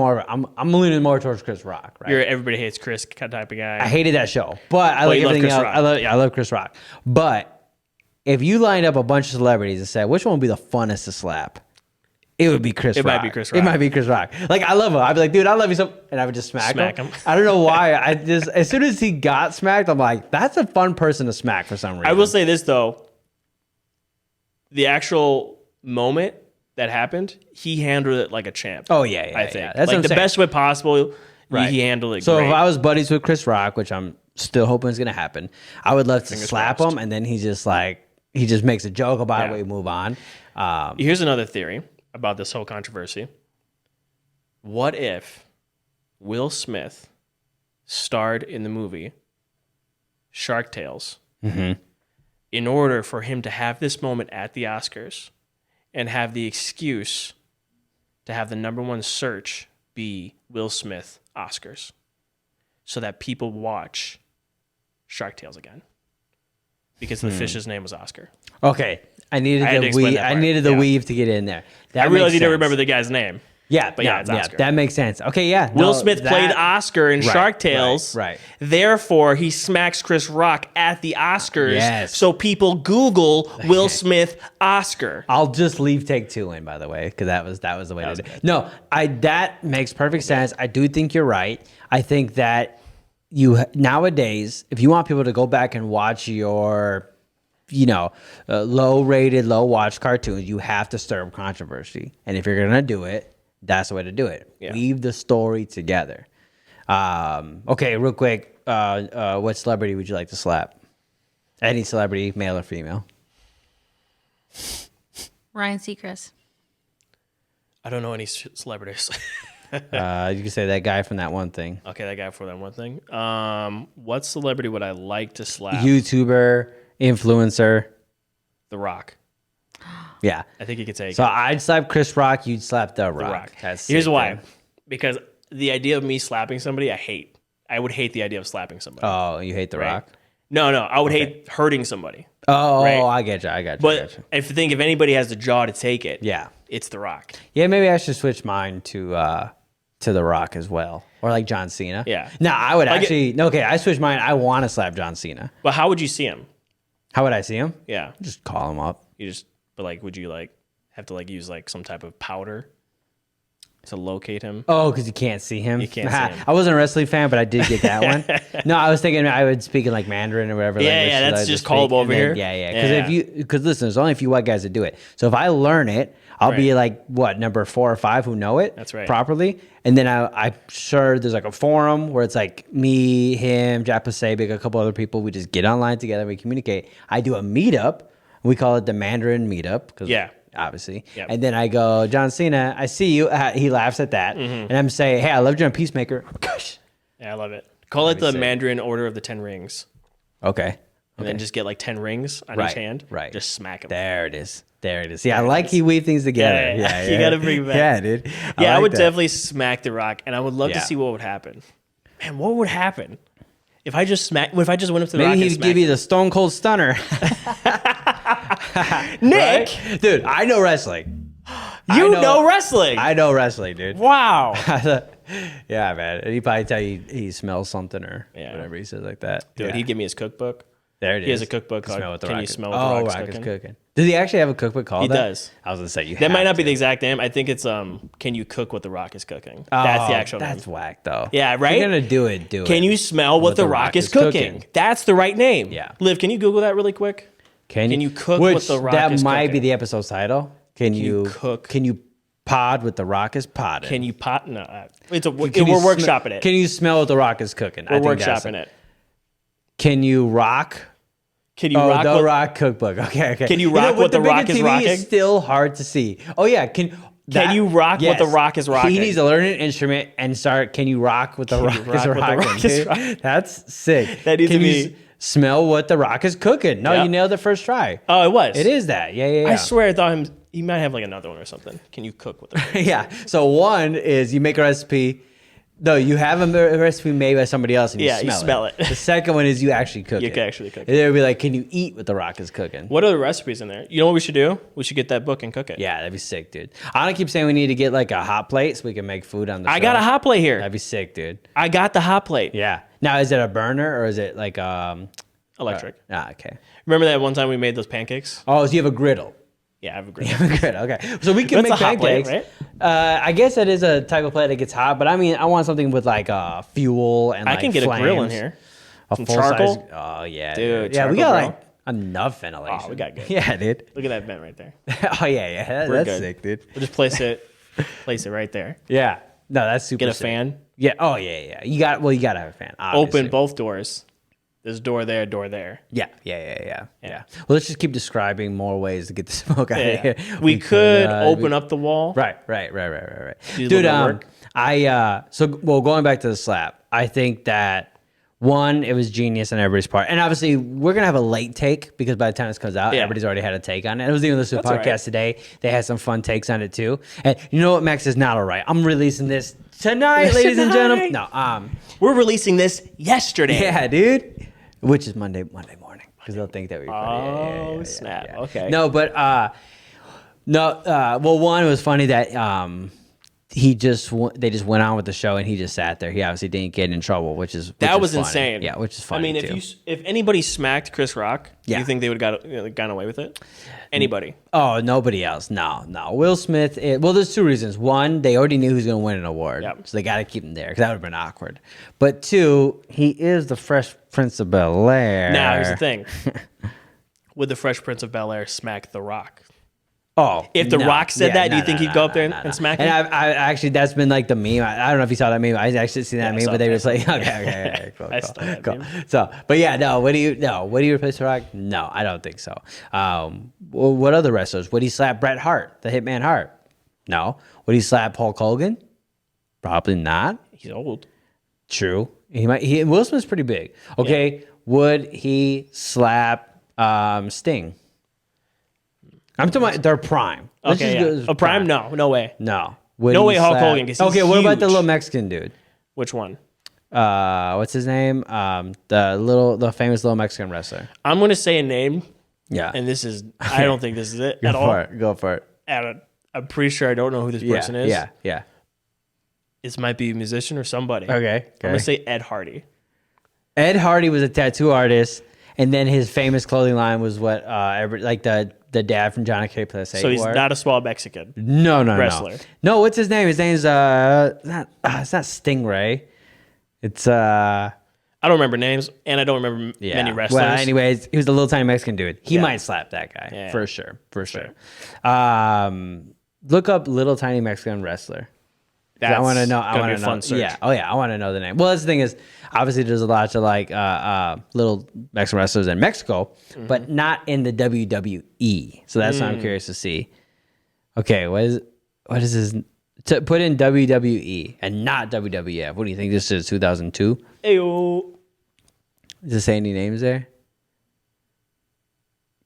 leaning more towards Chris Rock. Right? You're everybody hates Chris type of guy. I hated that show, but I like everything else. I love Chris Rock. But if you lined up a bunch of celebrities and said which one would be the funnest to slap, it would be Chris Rock. It might be Chris Rock. It might be Chris Rock. Like I love him. I'd be like, dude, I love you so, and I would just smack him. I don't know why. I just as soon as he got smacked, I'm like, that's a fun person to smack for some reason. I will say this though, the actual moment that happened, he handled it like a champ. Oh yeah, I think That's like the best way possible. Right. He handled it. So great. if I was buddies with Chris Rock, which I'm still hoping is gonna happen, I would love to slap him, and then he just makes a joke about it. We move on. Here's another theory about this whole controversy. What if Will Smith starred in the movie Shark Tales in order for him to have this moment at the Oscars and have the excuse to have the #1 search be Will Smith Oscars so that people watch Shark Tales again because the fish's name was Oscar. Okay, I needed the weave to get in there. I realized you didn't remember the guy's name. Yeah, but it's Oscar. That makes sense. Okay, yeah. Will Smith played Oscar in Shark Tales. Right. Therefore, he smacks Chris Rock at the Oscars. Yes. So people Google Will Smith Oscar. I'll just leave take 2 in, by the way, because that was the way to do it. No, that makes perfect sense. I do think you're right. I think that nowadays, if you want people to go back and watch your low-rated, low-watch cartoons, you have to stir up controversy. And if you're going to do it, that's the way to do it. Yeah. Weave the story together. Okay, real quick, what celebrity would you like to slap? Any celebrity, male or female. Ryan Seacrest. I don't know any celebrities. You can say that guy from that one thing. Okay, that guy for that one thing. What celebrity would I like to slap? YouTuber, influencer. The Rock. Yeah. I think you could take So it. I'd slap Chris Rock. You'd slap The Rock. The Rock. That's Here's sick, why. dude. Because the idea of me slapping somebody, I hate. I would hate the idea of slapping somebody. Oh, you hate The Right. Rock? No, I would hate hurting somebody. Oh, Right. I get you. But if anybody has the jaw to take it, Yeah. it's The Rock. Yeah, maybe I should switch mine to The Rock as well. Or like John Cena. Yeah. No, I would Like actually... okay, I switched mine. I want to slap John Cena. But how would you see him? How would I see him? Yeah. Just call him up. But like, would you like have to like use like some type of powder to locate him? Oh, because you can't see him. You can't see him. I wasn't a wrestling fan, but I did get that one. No, I was thinking I would speak in like Mandarin or whatever. Yeah, language yeah, that that's I just speak, callable and over then- here. Yeah. Because listen, there's only a few white guys that do it. So if I learn it, I'll be Right. like number 4 or 5 who know it. That's right. Properly, and then I'm sure there's like a forum where it's like me, him, Jack Pasabic, a couple other people. We just get online together, we communicate. I do a meetup. We call it the Mandarin meetup. Yeah. Obviously. Yep. And then I go, John Cena, I see you. He laughs at that. Mm-hmm. And I'm saying, hey, I loved you on Peacemaker. Gosh. Yeah, I love it. Call it the sick. Mandarin Order of the 10 Rings. Okay. And then just get like 10 rings on each hand. Right. Just smack them. There it is. Yeah, I like he weave things together. Yeah. You gotta bring it back. Yeah, dude. Yeah, I like would that. definitely smack The Rock, and I would love Yeah. to see what would happen. Man, what would happen if I just went up to The Rock Maybe and he'd smacked give you him? the Stone Cold Stunner. Nick, Right? Dude, I know wrestling. you know wrestling. I know wrestling, dude. Wow. Yeah, man. He'd probably tell you he smells something or Yeah. whatever he says like that. Dude, Yeah. he'd give me his cookbook. There it is. He has a cookbook called Smell what the Can Rock You is- Smell What The Rock's Rock is Cooking? Cooking. Does he actually have a cookbook called He that? does. I was gonna say you. That might have not be to. the exact name. I think it's Can You Cook What The Rock Is Cooking? That's the actual That's name. whack though. Yeah, right? If you're gonna do it. Can you smell what The Rock is cooking? That's the right name. Yeah. Liv, can you Google that really quick? Can you cook what Which The Rock that is might be cooking? the episode title. Can you you cook- Can you pod what The Rock is podding? Can you pot? No, we're Can you workshopping it. Can you smell what The Rock is cooking? We're I think that's workshopping it. Can you rock? Can you Oh, rock? The what- Rock cookbook. Okay. Can you know, rock with what The bigger Rock is TV, rocking? It's still hard to see. Oh yeah. Can you rock what The Rock is rocking? He needs to learn an instrument and start. Can you rock what The Rock you is rock what The rocking? Rock is dude? rocking? That's sick. That needs Can to you be- smell what The Rock is cooking? No, Yeah. you nailed it first try. Oh, it was. It is that. Yeah. I swear I thought he might have like another one or something. Can you cook with The Rock? Yeah. So one is you make a recipe. No, you have a recipe made by somebody else and Yeah, you you smell smell it. it. The second one is you actually cook You it. can actually cook it. And they'll be like, can you eat what The Rock is cooking? What are the recipes in there? You know what we should do? We should get that book and cook it. Yeah, that'd be sick, dude. I don't keep saying we need to get like a hot plate so we can make food on the show. I got a hot plate here. That'd be sick, dude. I got the hot plate. Yeah. Now, is it a burner or is it like Electric. okay. Remember that one time we made those pancakes? Oh, so you have a griddle. Yeah, I have a great. Good. Okay. So we can That's make a hot plate, pancakes. I guess it is a type of plate that gets hot, but I mean, I want something with like fuel and I like can get a grill in flames. here. A Some full-size- charcoal? Oh yeah, Dude, Yeah, we charcoal got grill? like enough ventilation. Oh, we got good. Yeah, dude. Look at that vent right there. Oh yeah. We're That's good. sick, dude. We'll just place it right there. Yeah. No, that's super. Get a sick. fan. Yeah. Oh yeah. You got to have a fan. Obviously. Open both doors. There's door there, door there. Yeah. Well, let's just keep describing more ways to get the smoke out of Yeah. here. We could open up the wall. Right. Do a Dude, little bit of work. going back to the slap, I think that one, it was genius on everybody's part. And obviously, we're going to have a late take because by the time this comes out, Yeah. everybody's already had a take on it. I was even listening to the That's podcast all right. today. They had some fun takes on it too. And you know what, Max, is not all right. I'm releasing this tonight, ladies and gentlemen. No, We're releasing this yesterday. yeah, dude. Which is Monday morning. Because they'll think that we Oh, snap. Okay. No, but well, one, it was funny that they just went on with the show and he just sat there. He obviously didn't get in trouble, which is That was funny. insane. Yeah, which is funny. I mean, too. if anybody smacked Chris Rock, do Yeah. you think they would have gotten away with it? Anybody? Oh, nobody else. No. Will Smith. Well, there's two reasons. One, they already knew who's going to win an award, Yep. so they got to keep him there because that would have been awkward. But two, he is the Fresh Prince of Bel-Air. Now, here's the thing. Would the Fresh Prince of Bel-Air smack The Rock? Oh, If The Rock said that, do you think he'd go up there no. and smack And him? I actually, that's been like the meme. I don't know if you saw that meme. I actually seen that I meme, saw but they that. were like, okay, cool, I saw that cool. meme. So, but yeah, no. Would you replace The Rock? No, I don't think so. What other wrestlers? Would he slap Bret Hart, the Hitman Hart? No. Would he slap Hulk Hogan? Probably not. He's old. True. He might. Will Smith's pretty big. Okay. Yeah. Would he slap Sting? I'm talking about their prime. A prime? No way. No. No way Hulk Hogan. Okay, what about the little Mexican dude? Which one? What's his name? The famous little Mexican wrestler. I'm gonna say a name. Yeah. And this is. I don't think this is it at all. Go for it. I'm pretty sure I don't know who this person is. Yeah. This might be a musician or somebody. Okay. I'm gonna say Ed Hardy. Ed Hardy was a tattoo artist, and then his famous clothing line was what the dad from John K. Plus 8 So he's wore. not a small Mexican. No. Wrestler. No, what's his name? His name's it's not Stingray. It's I don't remember names, and I don't remember many wrestlers. Well, anyways, he was a little tiny Mexican dude. He might slap that guy for sure. Look up little tiny Mexican wrestler. I want to know. I want to know. Search. Yeah. Oh yeah. I want to know the name. Well, that's the thing is, obviously, there's a lot of like little Mexican wrestlers in Mexico, but not in the WWE. So that's what I'm curious to see. Okay, what is his? To put in WWE and not WWF. What do you think this is? 2002. Ayo. Does it say any names there?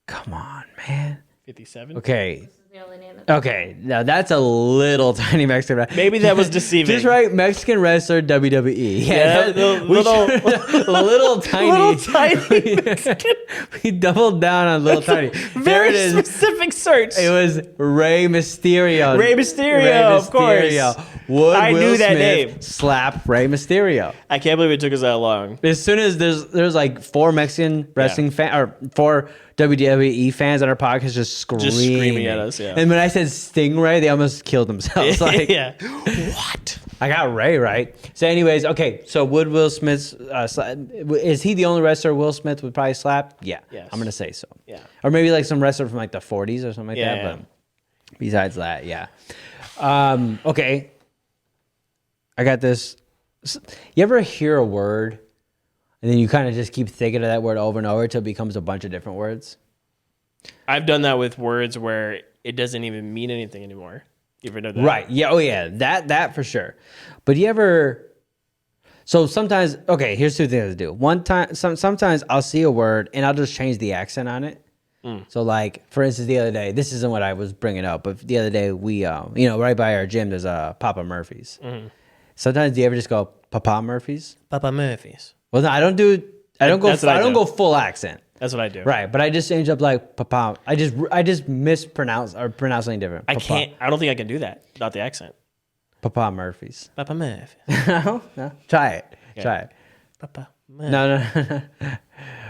Come on, man. 57. Okay. The only name Okay, now that's a little tiny Mexican wrestler. Maybe that was deceiving. Just write Mexican wrestler WWE. Yeah, little tiny. Mexican. We doubled down on little tiny. There it Very is. specific search. It was Rey Mysterio. Rey Mysterio, of course. Would I Will knew that Smith name. slap Rey Mysterio? I can't believe it took us that long. As soon as there's like 4 Mexican wrestling or 4 WWE fans on our podcast just screaming at us, yeah. And when I said Stingray, they almost killed themselves. Like, Yeah. What? I got Ray right. So, anyways, okay. So, would Will Smith is he the only wrestler Will Smith would probably slap? Yeah, Yes. I'm gonna say so. Yeah. Or maybe like some wrestler from like the 40s or something like that. Yeah. But besides that, yeah. Okay. I got this. You ever hear a word and then you kind of just keep thinking of that word over and over until it becomes a bunch of different words? I've done that with words where it doesn't even mean anything anymore. You ever know that? Right. Yeah. Oh, yeah. That for sure. But you ever? So sometimes, okay. Here's 2 things to do. One time, sometimes I'll see a word and I'll just change the accent on it. So, like for instance, the other day, this isn't what I was bringing up, but the other day we, right by our gym, there's a Papa Murphy's. Sometimes do you ever just go Papa Murphy's? Papa Murphy's. Well, no, I don't go full accent. That's what I do. Right, but I just change up like Papa. I just mispronounce or pronounce something different. I Papa. can't. I don't think I can do that without the accent. Papa Murphy's. Papa Murphy. No, try it. Okay. Try it. Papa Murphy. No.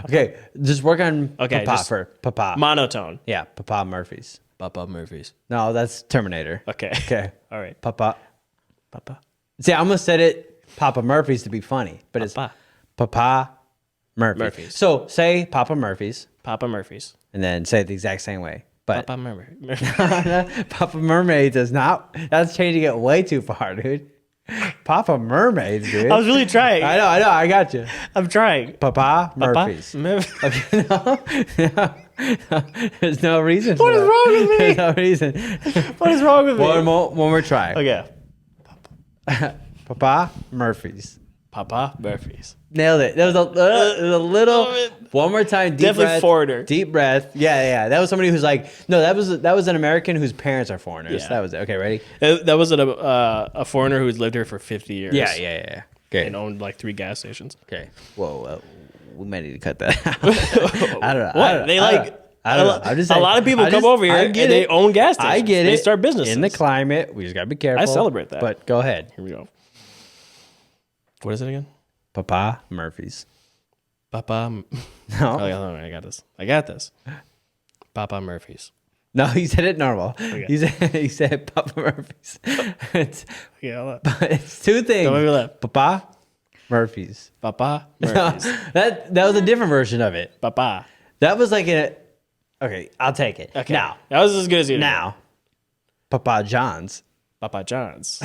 Okay, just work on Okay, Papa just for Papa. Monotone. Yeah, Papa Murphy's. Papa Murphy's. No, that's Terminator. Okay. Okay. All right. Papa. Papa. See, I almost said it Papa Murphy's to be funny, but Papa. it's Papa Murphy's. So say Papa Murphy's Papa Murphy's. and then say it the exact same way. But Papa Murphy. Papa Mermaid does not. That's changing it way too far, dude. Papa Mermaids, dude. I was really trying. I know. I got you. I'm trying. Papa Murphy's. Papa. Okay, no. There's no reason. What is wrong with me? There's no reason. What is wrong with me? One more try. Okay. Papa Murphy's. Papa Murphy's. Nailed it. There was a little. One more time. Deep Definitely breath. foreigner. Deep breath. Yeah. That was somebody who's like, no, that was an American whose parents are foreigners. Yeah. That was it. Okay, ready? That was a foreigner who's lived here for 50 years. Yeah. Okay. And owned like 3 gas stations. Okay. Whoa. We might need to cut that out. I don't know. What? I don't know. I'm just saying, a lot of people come over here and they own gas stations. I get it. They start businesses. In the climate. We just got to be careful. I celebrate that. But go ahead. Here we go. What is it again? Papa Murphy's. Papa. No. Oh, yeah, I got this. Papa Murphy's. No, he said it normal. Okay. He said Papa Murphy's. it's, Yeah, it's 2 things. Don't make me laugh. Papa Murphy's. Papa Murphy's. that was a different version of it. Papa. That was like Okay, I'll take it. Okay. Now, that was as good as you. now, Papa John's. Papa John's.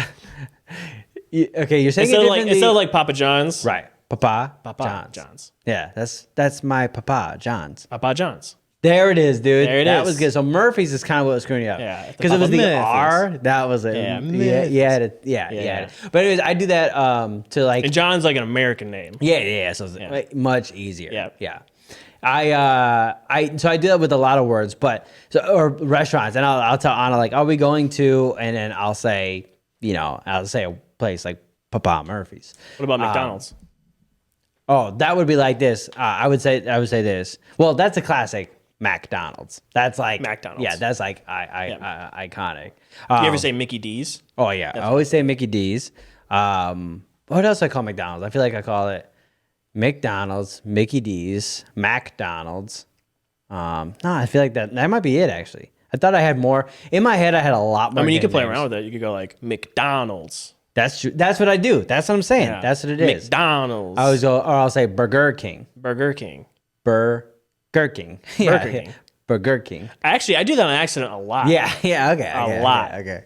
Okay, you're saying Instead of like Papa John's. right. Papa John's. John's. Yeah, that's my Papa John's. Papa John's. There it is, dude. There it that is. was good. So Murphy's is kind of what was screwing you up. Yeah, because it was the Papa R. That was it. Yeah, yeah. But anyways, I do that to like. And John's like an American name. Yeah. So it's like much easier. Yeah. So I do that with a lot of words, or restaurants, and I'll tell Anna like, "Are we going to?" And then I'll say, I'll say a place like Papa Murphy's. What about McDonald's? Oh, that would be like this. I would say this. Well, that's a classic McDonald's. That's like McDonald's. Yeah, that's like iconic. You ever say Mickey D's? Oh yeah, I always say Mickey D's. What else do I call McDonald's? I feel like I call it McDonald's, Mickey D's, McDonald's. No, I feel like that might be it actually. I thought I had more in my head. I had a lot more. I mean, you could play names. around with it. You could go like McDonald's. That's true. That's what I do. That's what I'm saying. Yeah. That's what it is. McDonald's. I always go, or I'll say Burger King. Burger King. Burger King. Burger King. Burger King. Actually, I do that on accident a lot. Yeah. Okay. A lot. Okay.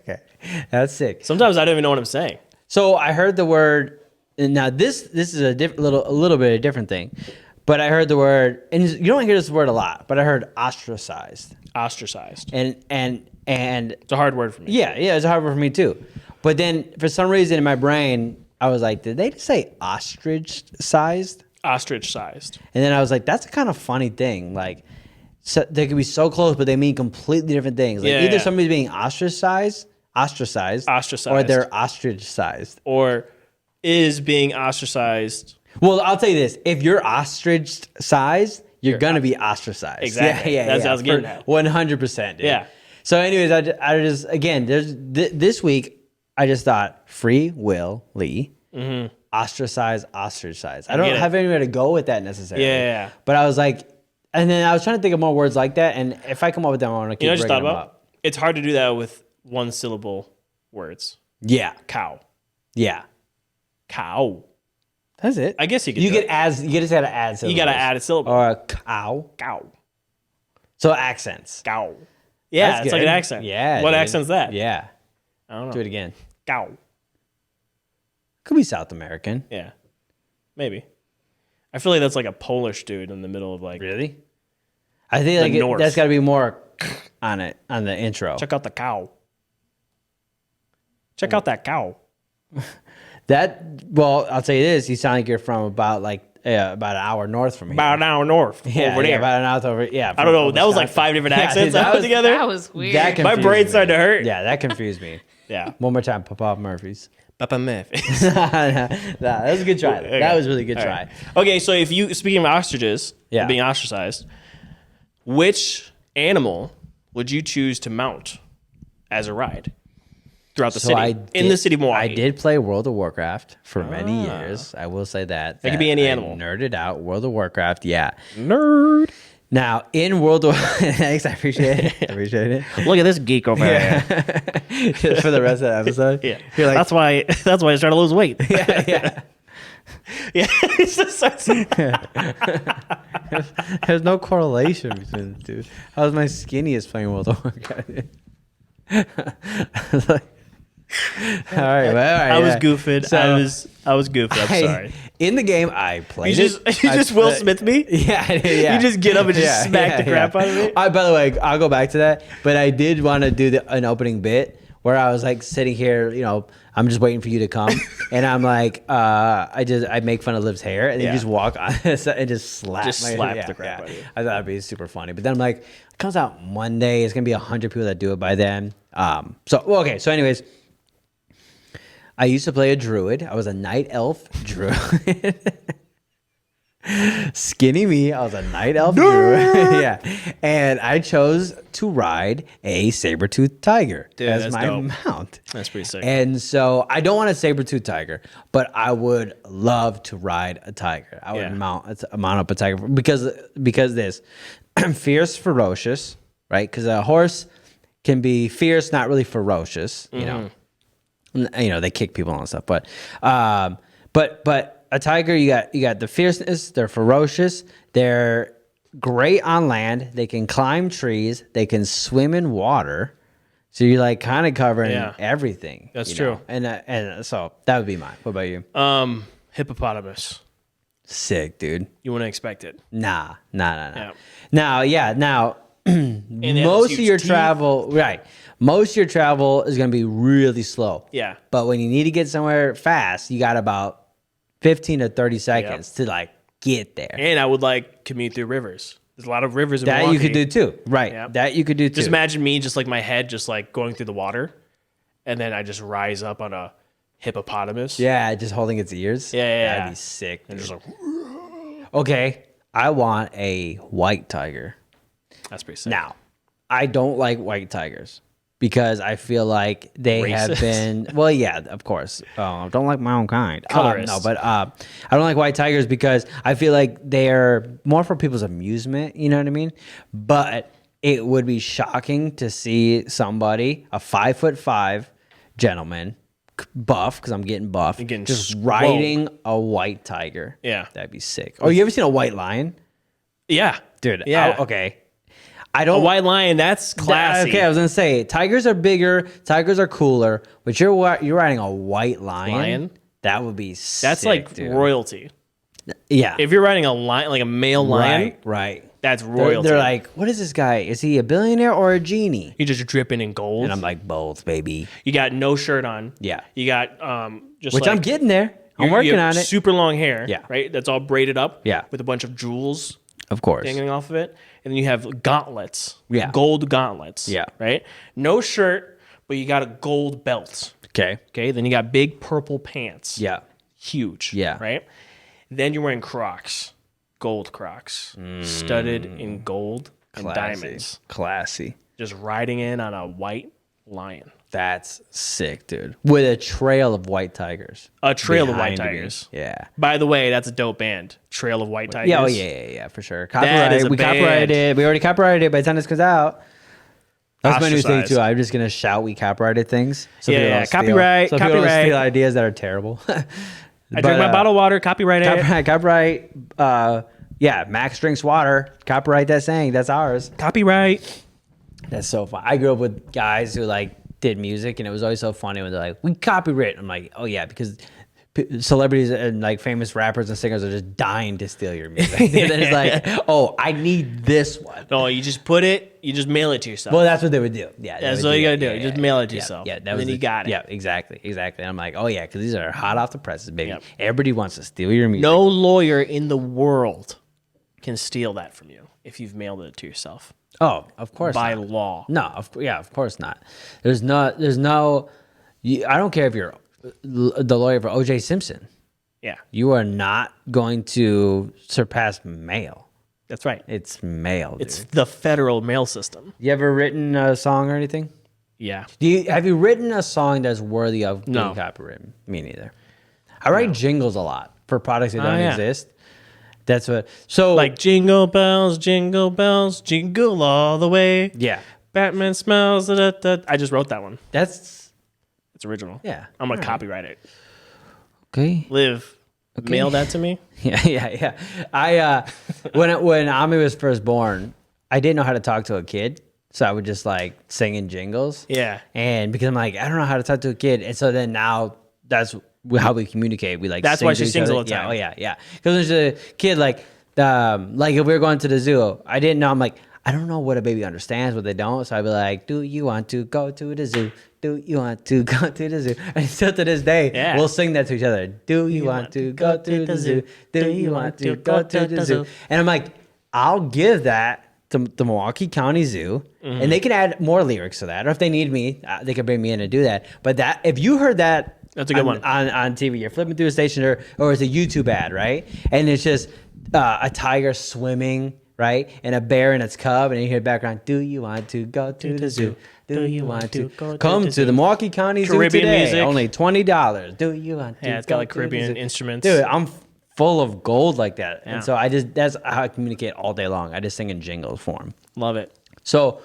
That's sick. Sometimes I don't even know what I'm saying. So I heard the word. And now this is a little bit of a different thing, but I heard the word, and you don't hear this word a lot, but I heard ostracized. Ostracized. And It's a hard word for me. yeah, it's a hard word for me too. But then for some reason in my brain, I was like, did they just say ostrich-sized? Ostrich-sized. And then I was like, that's a kind of funny thing. Like, so they could be so close, but they mean completely different things. Like either somebody's being ostracized, or they're ostrich-sized. Or is being ostracized. Well, I'll tell you this: if you're ostrich-sized, you're gonna be ostracized. Exactly. That's what I was getting at. 100%. Yeah. So, anyways, I just again, this week, I just thought free will ostracized. I don't have anywhere to go with that necessarily. Yeah. But I was like, and then I was trying to think of more words like that, and if I come up with them, I want to keep bringing them up. It's hard to do that with one syllable words. Yeah. Cow. Yeah. Cow. That's it. I guess you could. You just gotta add syllables. You gotta add a syllable. Or a cow. Cow. So accents. Cow. Yeah, That's it's like good. an accent. Yeah. What dude. accent's that? Yeah. I don't know. Do it again. Cow. Could be South American. Yeah. Maybe. I feel like that's like a Polish dude in the middle of like. Really? I think north. that's got to be more on it on the intro. Check out the cow. Check out that cow. I'll tell you this: you sound like you're from about an hour north from here. About an hour north over there. About an hour over. Yeah, I don't know. That was like 5 different accents I put together. That was weird. That My confused brain me. started to hurt. Yeah, that confused me. Yeah. One more time, Papa Murphy's. Papa Murphy's. That was a good try. Okay. That was a really good All try. right. Okay, so speaking of ostriches, being ostracized, which animal would you choose to mount as a ride throughout the city in the city of Milwaukee? I did play World of Warcraft for many years. I will say that. That could be any I animal. Nerded out. World of Warcraft. Yeah. Nerd. Now in World of thanks, I appreciate it. Look at this geek over there. Just for the rest of the episode. Yeah. You're like, that's why I started to lose weight. yeah. Yeah. It's just There's no correlation between the two. I was my skinniest playing World of Warcraft. All right. I was goofing. I was goofing. I'm sorry. In the game, I played. You just Will Smith me? Yeah, yeah. You just get up and just smack the crap out of me? By the way, I'll go back to that. But I did want to do an opening bit where I was like sitting here, I'm just waiting for you to come, and I'm like, I make fun of Liv's hair, and then you just walk on and just slap the crap out of you. I thought it'd be super funny. But then I'm like, it comes out Monday. It's gonna be 100 people that do it by then. So anyways. I used to play a druid. I was a night elf druid. Skinny me. I was a night elf druid. Yeah. And I chose to ride a saber-toothed tiger as my mount. That's pretty sick. And so I don't want a saber-toothed tiger, but I would love to ride a tiger. I would mount up a tiger because this fierce, ferocious, right? Because a horse can be fierce, not really ferocious, you know. They kick people and stuff, but a tiger, you got the fierceness. They're ferocious. They're great on land. They can climb trees. They can swim in water. So you're like kind of covering everything. That's true. And so that would be mine. What about you? Hippopotamus. Sick, dude. You wouldn't expect it. Nah. Yeah. Now, most of your travel, most of your travel is going to be really slow. Yeah. But when you need to get somewhere fast, you got about 15 to 30 seconds to like get there. And I would like commute through rivers. There's a lot of rivers in That Milwaukee. you could do too. Right. Yep. That you could do too. Just imagine me, just like my head, just like going through the water, and then I just rise up on a hippopotamus. Yeah, just holding its ears. Yeah. That'd be sick. And just like, Okay, I want a white tiger. that's pretty sick. Now, I don't like white tigers because I feel like they have Racist. been. Well, yeah, of course. I don't like my own kind. Colorist. No, but I don't like white tigers because I feel like they're more for people's amusement. You know what I mean? But it would be shocking to see somebody, a 5'5" gentleman, buff because I'm getting buff, You're getting just swole. riding a white tiger. Yeah. That'd be sick. Oh, you ever seen a white lion? Yeah. Dude, Yeah. okay. I A don't. white lion, that's classy. Okay, I was gonna say tigers are bigger, tigers are cooler, but you're riding a white lion. That would be sick. That's like dude. royalty. Yeah. If you're riding a lion, like a male lion, right. that's They're, royalty. they're like, what is this guy? Is he a billionaire or a genie? you're just dripping in gold. And I'm like, both, baby. You got no shirt on. Yeah. You got just Which like, I'm getting there. I'm you working have on it. Super long hair. Yeah. Right. That's all braided up. Yeah. With a bunch of jewels Of course. hanging off of it, and then you have gauntlets. Yeah. Gold gauntlets. Yeah. Right. No shirt, but you got a gold belt. Okay. Okay. Then you got big purple pants. Yeah. Huge. Yeah. Right. Then you're wearing Crocs, gold Crocs, studded in gold and diamonds. Classy. Just riding in on a white lion. That's sick, dude. With a trail of white tigers. A trail of white behind me. tigers. Yeah. By the way, that's a dope band. Trail of White Tigers. Yeah, oh yeah, for sure. That is Copyrighted. a We band. copyrighted it. We already copyrighted it by the time this comes out. That's my new thing Ostracized. too. I'm just gonna shout we copyrighted things. So Yeah, people yeah, don't steal- copyright, So people don't copyright. steal ideas that are terrible. I drink my bottled water. Copyright it. Copyright. Yeah, Max drinks water. Copyright that saying. That's ours. Copyright. That's so fun. I grew up with guys who like did music, and it was always so funny when they're like, "We copyright." I'm like, "Oh yeah," because celebrities and like famous rappers and singers are just dying to steal your music. And then it's like, "Oh, I need this one." No, you just put it. You just mail it to yourself. Well, that's what they would do. Yeah, they That's would all you that. gotta do. You just mail it to yeah, yourself. Yeah, that And was then you got it. Yeah, exactly. And I'm like, "Oh yeah," because these are hot off the presses, baby. Yep. Everybody wants to steal your music. No lawyer in the world can steal that from you if you've mailed it to yourself Oh, of course. by not. law. No, of course not. There's no. I don't care if you're the lawyer for O.J. Simpson. Yeah, You are not going to surpass mail. that's right. It's mail. Dude. It's the federal mail system. You ever written a song or anything? Yeah. Have you written a song that's worthy of being No. copywritten? Me neither. I write jingles a lot for products that don't yeah. exist. That's what. So Like jingle bells, jingle all the way. yeah, Batman smells. Da, da, da. I just wrote that one. that's It's original. yeah. I'm gonna All right. copyright it. Okay. Liv, mail that to me. Yeah. I when Ami was first born, I didn't know how to talk to a kid, so I would just like sing in jingles. Yeah. And because I'm like, I don't know how to talk to a kid, and so then now that's how we communicate. We like That's sing why to she each sings other. all the time. Yeah. Because there's a kid like if we were going to the zoo, I didn't know. I'm like, I don't know what a baby understands, what they don't. So I'd be like, do you want to go to the zoo? Do you want to go to the zoo? And still to this day, Yeah. we'll sing that to each other. Do you want to go to the zoo? Do you want to go to the zoo? And I'm like, I'll give that to the Milwaukee County Zoo, and they can add more lyrics to that. Or if they need me, they can bring me in and do that. But that if you heard that, That's a good one. on TV. You're flipping through a station or it's a YouTube ad, right? And it's just a tiger swimming, right? And a bear and its cub, and you hear background. Do you want to go to the zoo? Do you want to come to the Milwaukee County Zoo Caribbean today? music. Only $20. Do you want to? Yeah, it's go got like to the Caribbean zoo? instruments. Dude, I'm full of gold like that, Yeah. and so that's how I communicate all day long. I just sing in jingle form. Love it. So,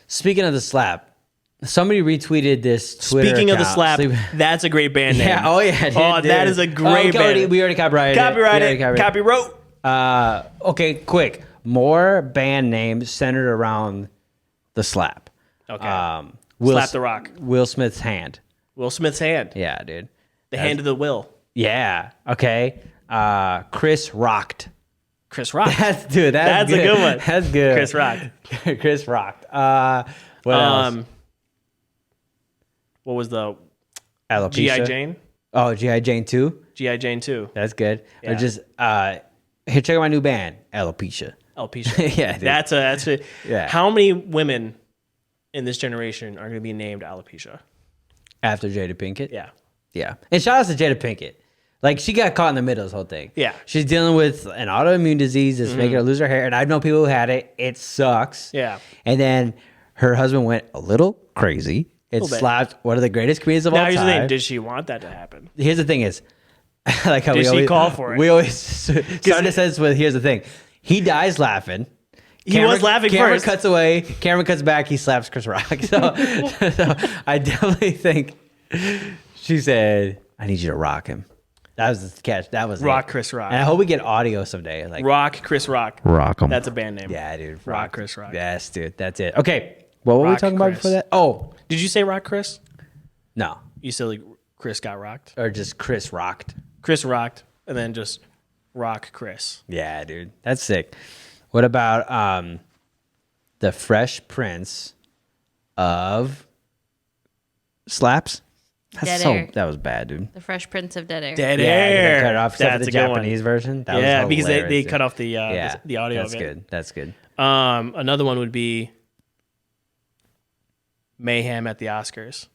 speaking of the slap, somebody retweeted this Twitter Speaking of the account. slap, Sleep- that's a great band name. Yeah. Oh yeah. Dude, Oh, that dude. is a great we band. we already copyrighted it. Copyright We it. already Copyright. Okay, quick. more band names centered around the slap. Okay. Will, Slap the Rock. Will Smith's hand. Will Smith's hand. Yeah, dude. The hand of the will. Yeah. Okay. Chris rocked. Chris Rock. That's a good one. That's good. Chris Rock. Chris rocked. What else? What was the Alopecia. G.I. Jane? Oh, G.I. Jane 2. G.I. Jane 2. That's good. Yeah. Or just here, check out my new band, Alopecia. Alopecia. Yeah, dude. That's a. Yeah. How many women in this generation are going to be named Alopecia? After Jada Pinkett. Yeah. Yeah. And shout out to Jada Pinkett. Like, she got caught in the middle of this whole thing. Yeah. She's dealing with an autoimmune disease that's making her lose her hair. And I know people who had it. It sucks. Yeah. And then her husband went a little crazy. It slapped one of the greatest comedians of all Here's time. the thing. Did she want that to happen? Here's the thing is, like how Did we she always call for it? We always start a sentence with, here's the thing. He dies laughing. He was laughing camera first. Cuts away. Camera cuts back. He slaps Chris Rock. So I definitely think she said, I need you to rock him. That was the catch. That was Rock it. Chris Rock. And I hope we get audio someday. Like Rock Chris Rock. rock him. That's a band name. Yeah, dude. Rock Chris Rock. Yes, dude. That's it. Okay. What were we Rock talking about Chris. before that? Oh, Did you say Rock Chris? no. You said like Chris got rocked. Or just Chris rocked. Chris rocked, and then just Rock Chris. Yeah, dude. That's sick. What about the Fresh Prince of Slaps? Dead Air. That was bad, dude. The Fresh Prince of Dead Air. Dead Yeah, Air. they cut it off except for That's the a good one. Japanese version. That Yeah, was because they hilarious, cut dude. off the audio That's of it. good. That's good. Another one would be Mayhem at the Oscars.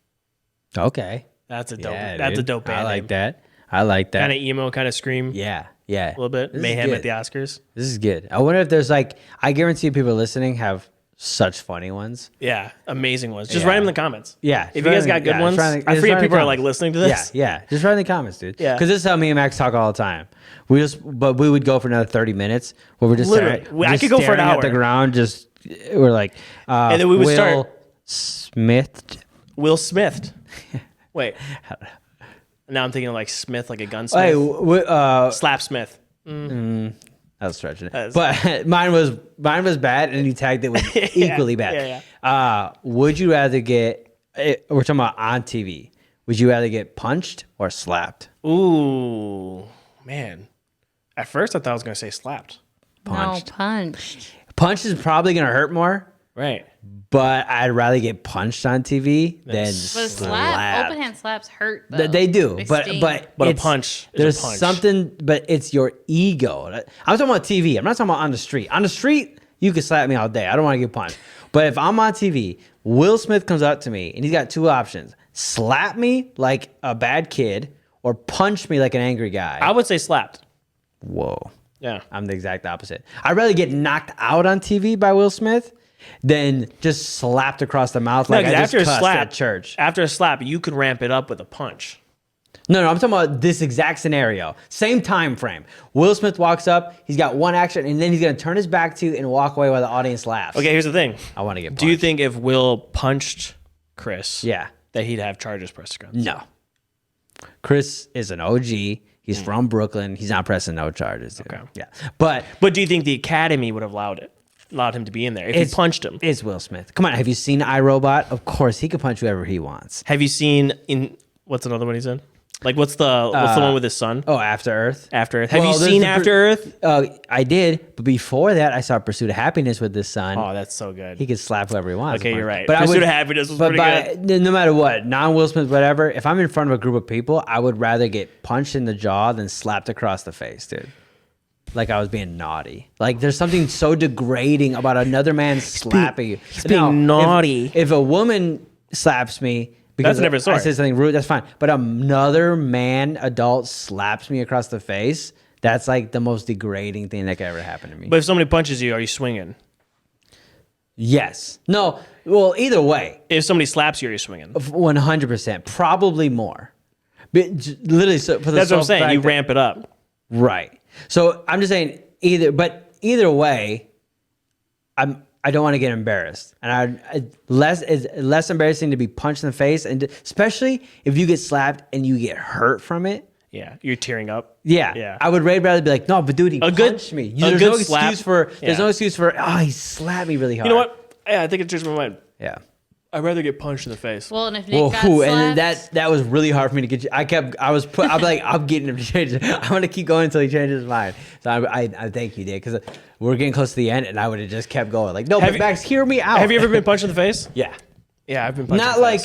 Okay. That's a dope. Yeah, that's dude. a dope band. I like that. I like that. Kind of emo, kind of scream. Yeah. A little bit. This is Mayhem good. at the Oscars. This is good. I wonder if there's like, I guarantee people listening have such funny ones. Yeah, amazing ones. Just Yeah. write them in the comments. Yeah. If you guys got good ones, I forget people are like listening to this. Yeah. Just write in the comments, dude. Yeah. Because this is how me and Max talk all the time. But we would go for another 30 minutes where we're just Literally. staring, I just could go for an staring at the hour. ground. Just we're like, And then we would Will start- Smith. Will Smith. Wait. Now I'm thinking of like Smith, like a gunsmith. Hey, Slap Smith. I was stretching it, That's- but mine was bad, and you tagged it with equally bad. yeah. Would you rather get? We're talking about on TV. Would you rather get punched or slapped? Ooh, man. At first, I thought I was gonna say slapped. Punched. No, punched. Punch is probably gonna hurt more, Right. but I'd rather get punched on TV than But a slap, open hand slaps hurt. Though. They do, But but a it's- punch is a There's punch. something, but it's your ego. I'm talking about TV. I'm not talking about on the street. On the street, you can slap me all day. I don't want to get punched. But if I'm on TV, Will Smith comes up to me and he's got two options: slap me like a bad kid, or punch me like an angry guy. I would say slapped. Whoa. Yeah. I'm the exact opposite. I'd rather get knocked out on TV by Will Smith than just slapped across the mouth like No, 'cause I after a just cussed slap, at church. After a slap, you could ramp it up with a punch. No, I'm talking about this exact scenario. Same time frame. Will Smith walks up, he's got one action, and then he's going to turn his back to you and walk away while the audience laughs. Okay, here's the thing. I want to get punched. Do you think if Will punched Chris, Yeah. that he'd have charges pressed against him? No. Chris is an OG. He's from Brooklyn. He's not pressing no charges. Dude. Okay. Yeah. But But do you think the Academy would have allowed him to be in there if he punched him? It's Will Smith. Come on. Have you seen iRobot? Of course. He can punch whoever he wants. Have you seen what's another one he's in? Like what's the one with his son? Oh, After Earth? After Earth. Have Well, you there's seen the After Earth? I did. But before that, I saw Pursuit of Happiness with his son. Oh, that's so good. He could slap whoever he wants. Okay, you're right. But Pursuit of Happiness was pretty good. No matter what, non-Will Smith, whatever, if I'm in front of a group of people, I would rather get punched in the jaw than slapped across the face, dude. Like I was being naughty. Like there's something so degrading about another man slapping you. being naughty. If a woman slaps me because That's a different story. I said something rude, that's fine. But another man, adult, slaps me across the face, that's like the most degrading thing that could ever happen to me. But if somebody punches you, are you swinging? Yes. No. Well, either way. If somebody slaps you, are you swinging? 100%, probably more. But literally, so for the That's what I'm sole saying. fact You that- ramp it up. right. So I'm just saying either way, I don't want to get embarrassed, and it's less embarrassing to be punched in the face, and especially if you get slapped and you get hurt from it. Yeah, you're tearing up. Yeah. Yeah. I would rather be like, no, but dude, he punched me. There's no slap. excuse for, oh, he slapped me really hard. You know what? Yeah, I think it changed my mind. Yeah. I'd rather get punched in the face. Well, and if Nick got slapped, and then that was really hard for me to get. I'm like, I'm getting him to change it. I'm gonna keep going until he changes his mind. So I thank you, Dick, because we're getting close to the end, and I would have just kept going. Like, no, but Max, hear me out. Have you ever been punched in the face? Yeah. Yeah, I've been punched Not in the like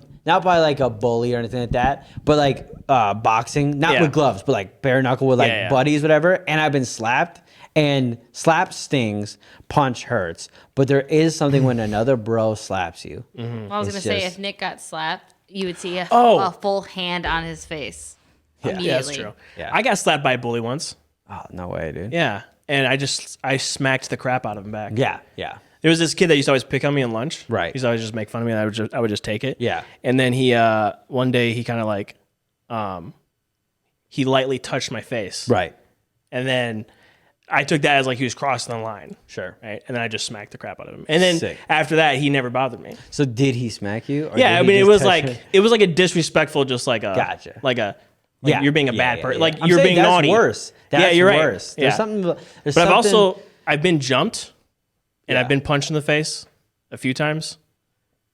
face. not by like a bully or anything like that, but like boxing, not with gloves, but like bare knuckle with like buddies, whatever. And I've been slapped, and slap stings, punch hurts. But there is something when another bro slaps you. Well, I was going to say, if Nick got slapped, you would see a full hand on his face. Immediately. Yeah, that's true. Yeah. I got slapped by a bully once. Oh, no way, dude. Yeah, and I smacked the crap out of him back. Yeah, yeah. There was this kid that used to always pick on me in lunch. Right. He used to always just make fun of me, and I would just take it. Yeah. And then he one day he kind of like he lightly touched my face. Right. And then I took that as like he was crossing the line. Sure. Right. And then I just smacked the crap out of him. And then Sick. after that, he never bothered me. So did he smack you? Or Yeah. I did mean, he it just was touch like you? a disrespectful, just like a Gotcha. like you're being a bad person. Like I'm you're saying being that's naughty. Worse. That's yeah, you're right. worse. There's Yeah. something. There's But I've been jumped, and Yeah. I've been punched in the face a few times,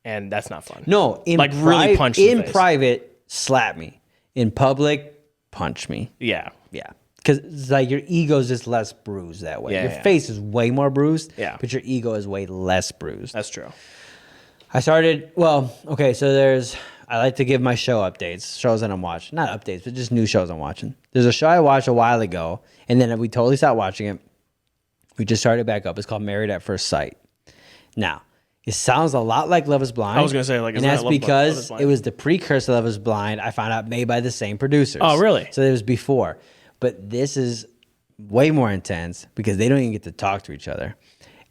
and that's not fun. No, really punch in the face. private, slap me. In public, punch me. Yeah. Yeah. Because it's like your ego's just less bruised that way. Yeah, Your yeah. face is way more bruised, Yeah. but your ego is way less bruised. That's true. I like to give my show updates, shows that I'm watching. Not updates, but just new shows I'm watching. There's a show I watched a while ago, and then we totally stopped watching it. We just started back up. It's called Married at First Sight. Now, it sounds a lot like Love is Blind. I was gonna say, like, and isn't that's that Love is because Blind? it was the precursor to Love is Blind. I found out made by the same producers. Oh, really? So it was before, but this is way more intense because they don't even get to talk to each other.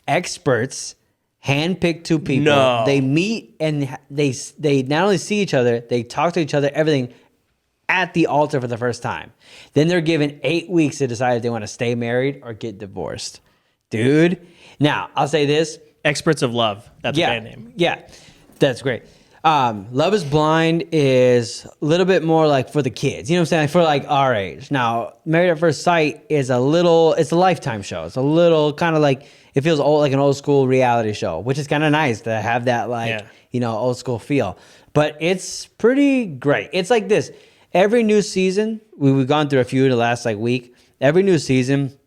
Experts handpick two people. No. They meet and they not only see each other, they talk to each other, everything at the altar for the first time. Then they're given 8 weeks to decide if they want to stay married or get divorced. Dude. Now, I'll say this. Experts of Love. That's the band name. Yeah. That's great. Love is Blind is a little bit more like for the kids. You know what I'm saying? Like for like our age. Now, Married at First Sight is it's a Lifetime show. It's a little kind of like, it feels old, like an old school reality show, which is kind of nice to have that old school feel. But it's pretty great. It's like this. Every new season, we've gone through a few in the last like week. Every new season,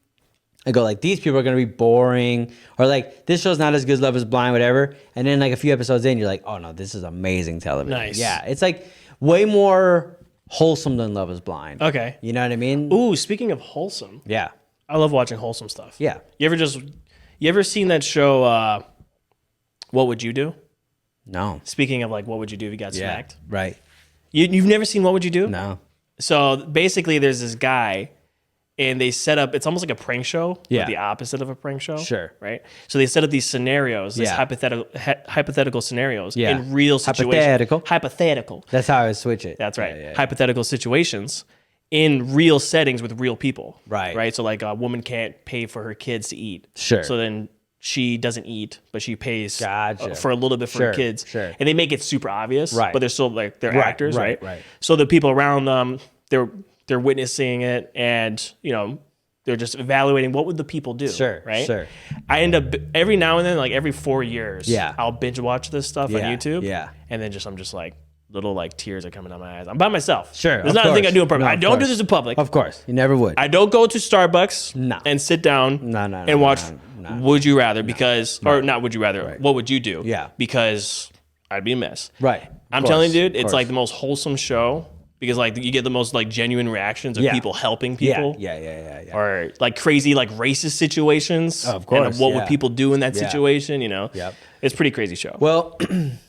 I go like, these people are going to be boring, or like, this show's not as good as Love is Blind, whatever. And then like a few episodes in, you're like, oh no, this is amazing television. Nice. Yeah, it's like way more wholesome than Love is Blind. Okay. You know what I mean? Ooh, speaking of wholesome, Yeah. I love watching wholesome stuff. Yeah. You ever seen that show, What Would You Do? No. Speaking of like, what would you do if you got Yeah. smacked? Right. You've never seen What Would You Do? No. So basically, there's this guy, and they set up. It's almost like a prank show. Yeah. Like the opposite of a prank show. Sure. Right. So they set up these scenarios, these Yeah. hypothetical scenarios Yeah. in real situations. Hypothetical. That's how I would switch it. That's right. Yeah. Hypothetical situations in real settings with real people. Right. Right. So like a woman can't pay for her kids to eat. Sure. So then she doesn't eat, but she pays Gotcha. for a little bit for her Sure, kids. sure. And they make it super obvious. Right. But they're still like they're Right, actors, right, right? right. So the people around them, they're witnessing it, and they're just evaluating what would the people do. Sure, Right. sure. I end up every now and then, like every 4 years, Yeah. I'll binge watch this stuff on Yeah, YouTube. yeah. And then I'm just like little like tears are coming down my eyes. I'm by myself. Sure. It's of not a thing I course. do in public. No, I of don't do course. this in public. Of course. You never would. I don't go to Starbucks No. and sit down No, and watch no. Would You Rather or not Would You Rather, Right. What Would You Do? Yeah. Because I'd be a mess. Right. I'm telling you, dude, it's like the most wholesome show because like you get the most like genuine reactions of Yeah. people helping people. Yeah. Or like crazy like racist situations. Of course, And what yeah. would people do in that Yeah. situation, Yep. It's a pretty crazy show. Well,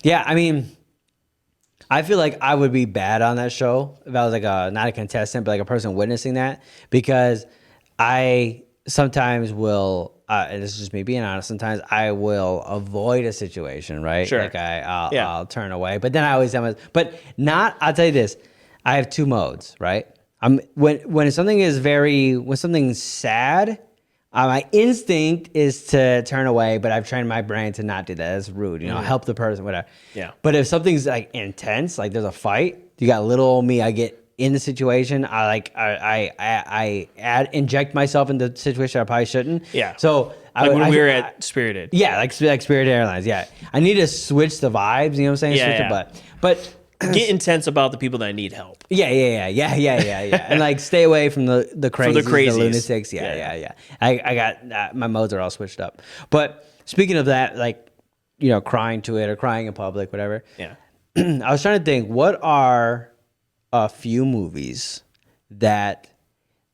yeah, I mean, I feel like I would be bad on that show if I was like not a contestant, but like a person witnessing that, because I sometimes will, and this is just me being honest, sometimes I will avoid a situation, right? Sure. Like I'll turn away, but then I always have I'll tell you this, I have two modes, right? When something's sad, my instinct is to turn away, but I've trained my brain to not do that. That's rude, help the person, whatever. Yeah. But if something's like intense, like there's a fight, you got little old me, I get in the situation. I inject myself in the situation I probably shouldn't. Yeah. So When we were at Spirited. yeah, like Spirit Airlines. Yeah, I need to switch the vibes. You know what I'm saying? Yeah, Switch yeah. it, but Get intense about the people that need help. yeah, and like stay away from the crazies, the crazies. lunatics. Yeah. I got my modes are all switched up. But speaking of that, like, you know, crying to it or crying in public, whatever. Yeah. I was trying to think, what are a few movies that,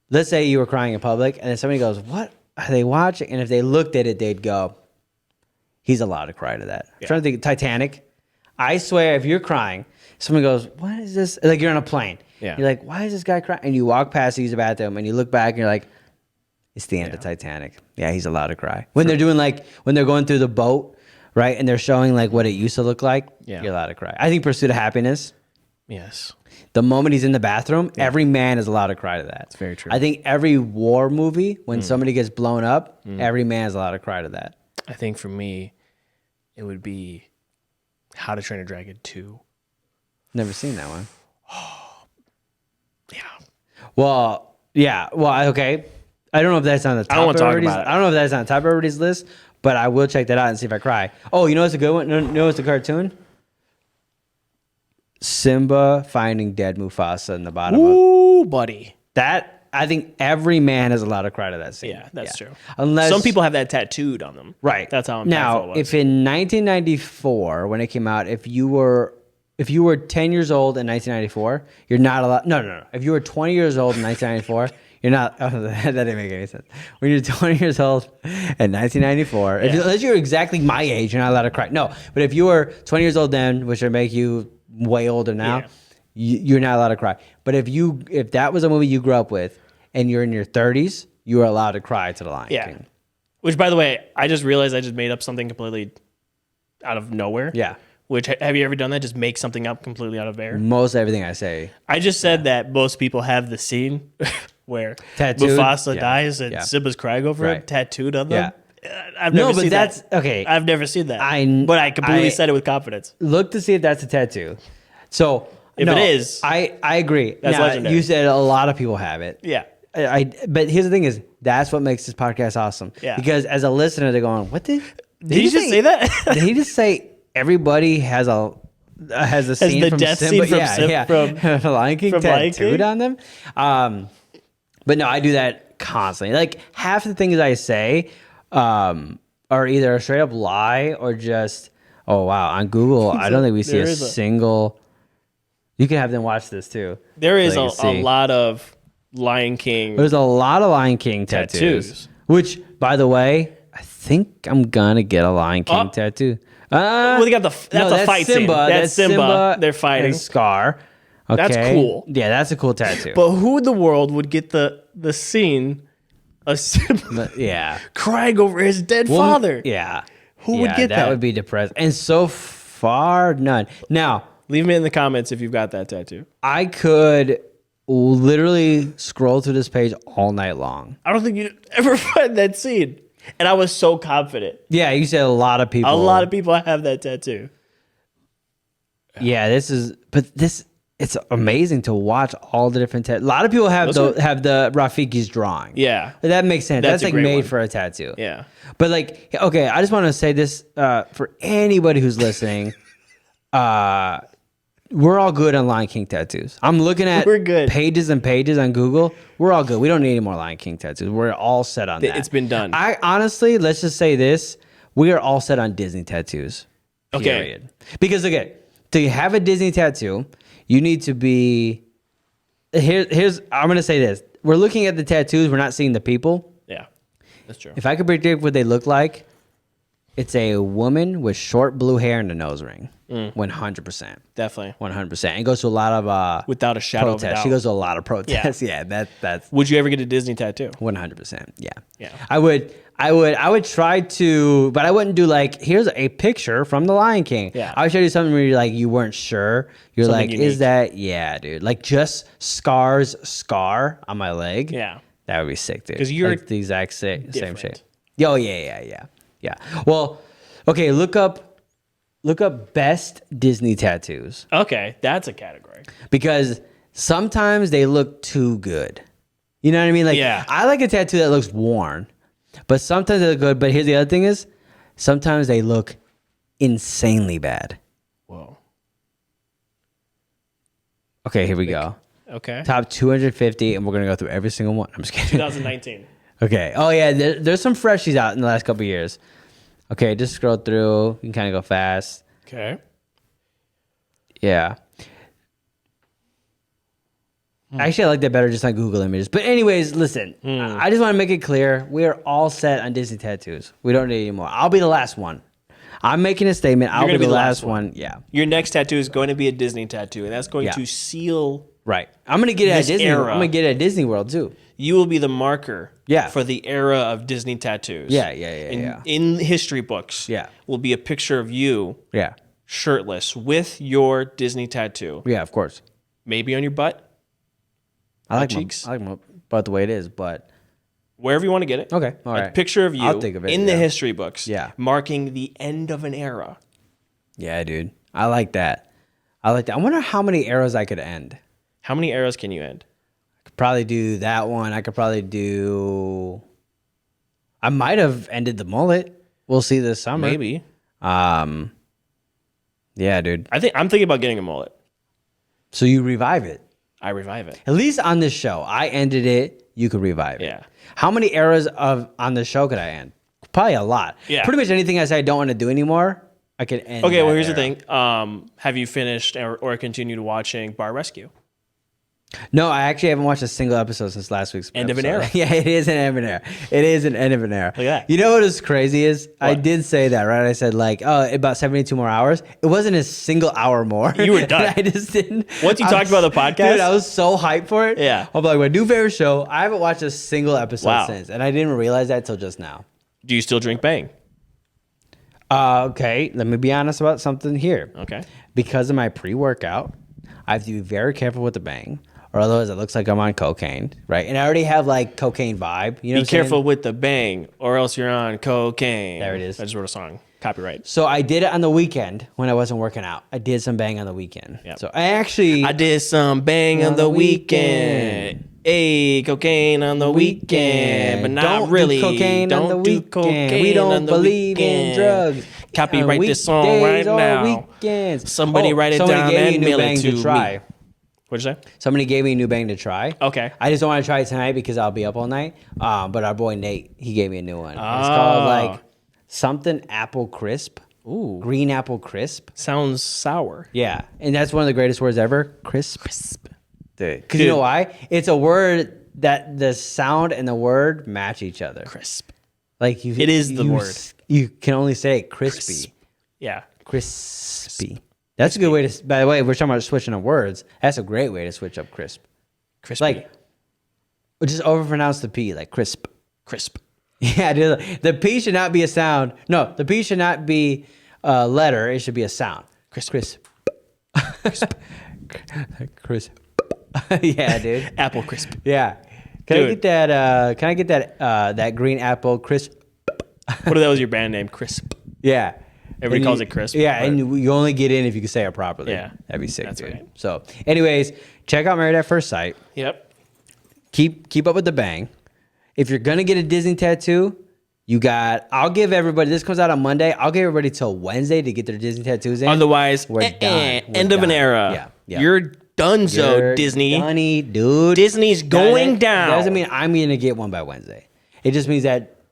let's say you were crying in public, and then somebody goes, "What are they watching?" And if they looked at it, they'd go, "He's allowed to cry to that." I'm trying to think, Titanic. I swear, if you're crying, someone goes, "What is this?" Like you're on a plane. Yeah. You're like, "Why is this guy crying?" And you walk past, to use the bathroom, and you look back, and you're like, "It's the end of Titanic." Yeah, he's allowed to cry. When they're doing when they're going through the boat, right, and they're showing like what it used to look like, you're allowed to cry. I think Pursuit of Happiness. Yes. The moment he's in the bathroom, every man is allowed to cry to that. That's very true. I think every war movie, when somebody gets blown up, every man is allowed to cry to that. I think for me, it would be How to Train a Dragon 2. Never seen that one. Yeah. Well, yeah. Well, okay. I don't know if that's on the top I don't want to talk priorities. about it. I don't know if that's on the top priorities list, but I will check that out and see if I cry. Oh, you know what's a good one? You know what's a cartoon? Simba finding dead Mufasa in the bottom of Ooh, buddy. that. I think every man is allowed to cry to that scene. Yeah, that's true. Unless Some people have that tattooed on them. right. That's how impactful now, it was. if in 1994 when it came out, if you were 10 years old in 1994, you're not allowed. No. If you were 20 years old in 1994, you're not. Oh, that didn't make any sense. When you're 20 years old in 1994, unless you're exactly my age, you're not allowed to cry. No, but if you were 20 years old then, which would make you way older now, you're not allowed to cry. But if that was a movie you grew up with and you're in your 30s, you are allowed to cry to The Lion King. Which, by the way, I just realized I just made up something completely out of nowhere. Yeah. Which, have you ever done that? Just make something up completely out of air? Most everything I say. I just said that most people have the scene where Tattooed? Mufasa Yeah. dies and Yeah. Simba's crying over Right. it, tattooed on them. I've No, never but seen that's that. okay. I've never seen that. I- but I completely I- said it with confidence. Look to see if that's a tattoo. So If it is, I agree. that's now, legendary. you said a lot of people have it. Yeah. But here's the thing: is that's what makes this podcast awesome. Yeah. Because as a listener, they're going, "What did you just say that? Did he just say everybody has a scene the from death Simba? scene from from Lion King from Lion tattooed King? on them?" But no, I do that constantly. Like half the things I say are either a straight up lie or just, oh wow, on Google, I don't think we see a single. You can have them watch this too. There is so a lot of Lion King. There's a lot of Lion King tattoos. Which, by the way, I think I'm gonna get a Lion King tattoo. Well, they got that's a fight scene. That's Simba. They're fighting. And Scar. Okay. That's cool. Yeah, that's a cool tattoo. But who in the world would get the scene of Simba yeah. crying over his dead father? Yeah. Who would get that? That would be depressing. And so far, none. Now, leave me in the comments if you've got that tattoo. I could literally scroll through this page all night long. I don't think you'd ever find that scene. And I was so confident. Yeah, you said a lot of people. A lot of people have that tattoo. Yeah, it's amazing to watch all the different tattoos. A lot of people have the Rafiki's drawing. Yeah. That makes sense. That's That's a like great made one. for a tattoo. Yeah. But like, okay, I just want to say this for anybody who's listening. We're all good on Lion King tattoos. I'm looking at We're good. pages and pages on Google. We're all good. We don't need any more Lion King tattoos. We're all set on that. It's been done. I honestly, let's just say this. We are all set on Disney tattoos. Okay. Period. Because, okay, to have a Disney tattoo, you need to be... Here's I'm going to say this. We're looking at the tattoos. We're not seeing the people. Yeah. That's true. If I could predict what they look like, it's a woman with short blue hair and a nose ring. 100%. Definitely. 100%. It goes to a lot of Without a shadow of a protests. doubt. She goes to a lot of protests. Yeah, that's Would you ever get a Disney tattoo? 100%. Yeah. Yeah. I would try to, but I wouldn't do like, here's a picture from the Lion King. Yeah. I would show you something where you're like, you weren't sure. You're Something like, unique. is that, yeah, dude. Like just Scar's scar on my leg. Yeah. That would be sick, dude. 'Cause you're like the exact same different. shape. Oh, yeah. Well, okay, look up best Disney tattoos. Okay. That's a category. Because sometimes they look too good. You know what I mean? Like, I like a tattoo that looks worn, but sometimes they look good. But here's the other thing is, sometimes they look insanely bad. Whoa. Okay, here we go. Okay. Top 250, and we're going to go through every single one. I'm just kidding. 2019. Okay. Oh, yeah, there's some freshies out in the last couple of years. Okay, just scroll through. You can kind of go fast. Okay. Yeah. Actually, I like that better just on Google Images. But anyways, listen, I just want to make it clear. We are all set on Disney tattoos. We don't need any more. I'll be the last one. I'm making a statement. I'll be the last one. Yeah. Your next tattoo is going to be a Disney tattoo, and that's going to seal. Right. I'm going to get it at Disney. Era. I'm going to get it at Disney World, too. You will be the marker Yeah. for the era of Disney tattoos. Yeah. In history books, will be a picture of you shirtless with your Disney tattoo. Yeah, of course. Maybe on your butt. I like cheeks. I like my butt the way it is, but wherever you want to get it. Okay, all right. A picture of you I'll think of it, in the history books. Yeah. Marking the end of an era. Yeah, dude. I like that. I wonder how many eras I could end. How many eras can you end? I could probably do that one. I could probably do... I might have ended the mullet. We'll see this summer. Maybe. Yeah, dude. I'm thinking about getting a mullet. So you revive it. I revive it. At least on this show. I ended it. You could revive it. Yeah. How many eras on the show could I end? Probably a lot. Yeah. Pretty much anything I say I don't want to do anymore, I could end. Okay, well, here's era. the thing. Have you finished or continued watching Bar Rescue? No, I actually haven't watched a single episode since last week's End of an episode. era. Yeah, it is an end of an era. It is an end of an era. Look at that. You know what is crazy is? What? I did say that, right? I said like, oh, about 72 more hours. It wasn't a single hour more. You were done. I just didn't. Once you talked about the podcast? Dude, I was so hyped for it. Yeah. I'm like, my new favorite show. I haven't watched a single episode Wow. since. And I didn't realize that till just now. Do you still drink Bang? Okay, let me be honest about something here. Okay. Because of my pre-workout, I have to be very careful with the Bang. Or otherwise it looks like I'm on cocaine, right? And I already have like cocaine vibe. You know, Be careful with the Bang, or else you're on cocaine. There it is. I just wrote a song. Copyright. So I did it on the weekend when I wasn't working out. I did some Bang on the weekend. Yep. So I did some Bang on the weekend. Hey, cocaine on the weekend, but not don't really. Do cocaine on the Don't do weekend. cocaine We don't on the believe in weekend. drugs. Copyright On this song weekdays right or now. Weekends. Somebody write it somebody down gave me and a new mail it Bang to try. me. What'd you say? Somebody gave me a new Bang to try. Okay. I just don't want to try it tonight because I'll be up all night. But our boy Nate, he gave me a new one. It's called like something apple crisp. Ooh. Green apple crisp. Sounds sour. Yeah. And that's one of the greatest words ever. Crisp. Because you know why? It's a word that the sound and the word match each other. Crisp. Like It is the word. You can only say crispy. Crisp. Yeah. Crispy. That's a good way to. By the way, we're talking about switching of words. That's a great way to switch up crisp. Crispy. Like, just overpronounce the P, like crisp. Crisp. Yeah, dude. The P should not be a sound. No, the P should not be a letter. It should be a sound. Crisp. Crisp. Crisp. Yeah, dude. Apple crisp. Yeah. Can I get that? Can I get that? That green apple crisp. What if that was your band name? Crisp. Yeah. Everybody And calls you- it crisp. Yeah, but- and you only get in if you can say it properly. Yeah. That'd be sick, That's dude. right. So, anyways, check out Married at First Sight. Yep. Keep up with the Bang. If you're gonna get a Disney tattoo, I'll give everybody. This comes out on Monday. I'll give everybody till Wednesday to get their Disney tattoos in. Otherwise, we're done. We're end of an done. era. Yeah. You're donezo, You're Disney. Dunny, dude. Disney's going down. That doesn't mean I'm gonna get one by Wednesday. It just means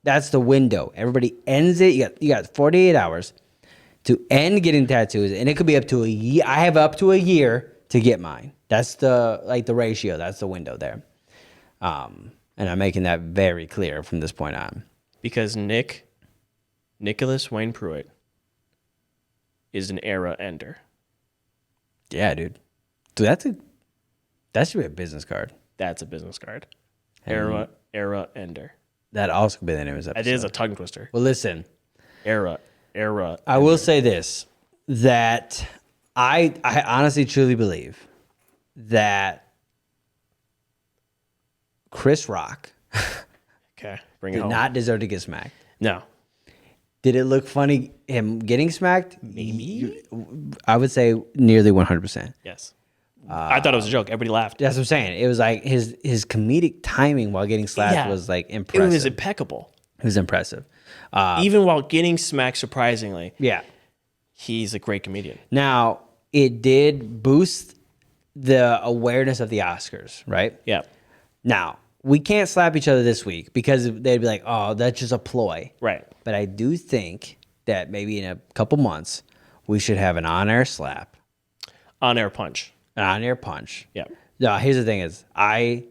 that's the window. Everybody ends it. You got 48 hours to end getting tattoos, and it could be up to a year. I have up to a year to get mine. That's the ratio. That's the window there. And I'm making that very clear from this point on. Because Nicholas Wayne Pruitt is an era ender. Yeah, dude. Dude, that should be a business card. That's a business card. Era ender. That also could be the name of this episode. It is a tongue twister. Well, listen. Era. I will say this, that I honestly truly believe that Chris Rock Okay, bring it did home. not deserve to get smacked. No. Did it look funny him getting smacked? Maybe. I would say nearly 100%. Yes. I thought it was a joke. Everybody laughed. That's what I'm saying. It was like his comedic timing while getting slapped was like impressive. It was impeccable. It was impressive. Even while getting smacked, surprisingly. Yeah. He's a great comedian. Now, it did boost the awareness of the Oscars, right? Yeah. Now, we can't slap each other this week because they'd be like, oh, that's just a ploy. Right. But I do think that maybe in a couple months, we should have an on-air slap. On-air punch. An on-air punch. Yeah. No, here's the thing is, I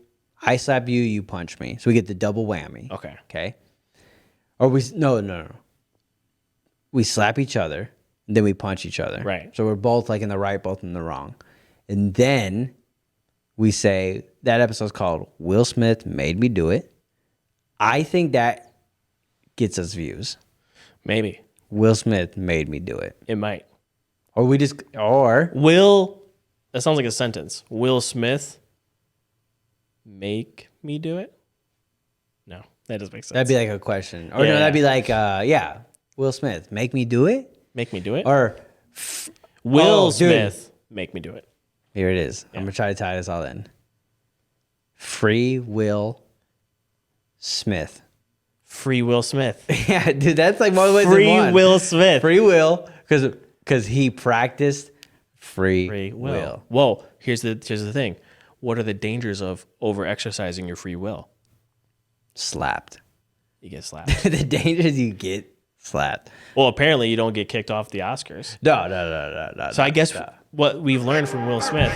slap you, you punch me. So we get the double whammy. Okay. Okay? Or no. We slap each other, then we punch each other. Right. So we're both like in the right, both in the wrong. And then we say, that episode's called Will Smith Made Me Do It. I think that gets us views. Maybe. Will Smith made me do it. It might. Or That sounds like a sentence. Will Smith make me do it? No, that doesn't make sense. that'd be like a question. Or no, that'd be like, Will Smith, make me do it? Make me do it? Or Will dude. Smith make me do it? Here it is. I'm going to try to tie this all in. Free Will Smith. Free Will Smith. Yeah, dude, that's like more ways Free than one. Will Smith. Free will, because he practiced free will. Whoa, here's the thing. What are the dangers of over-exercising your free will? Slapped. You get slapped. The dangers you get slapped. Well, apparently you don't get kicked off the Oscars. No. So I guess what we've learned from Will Smith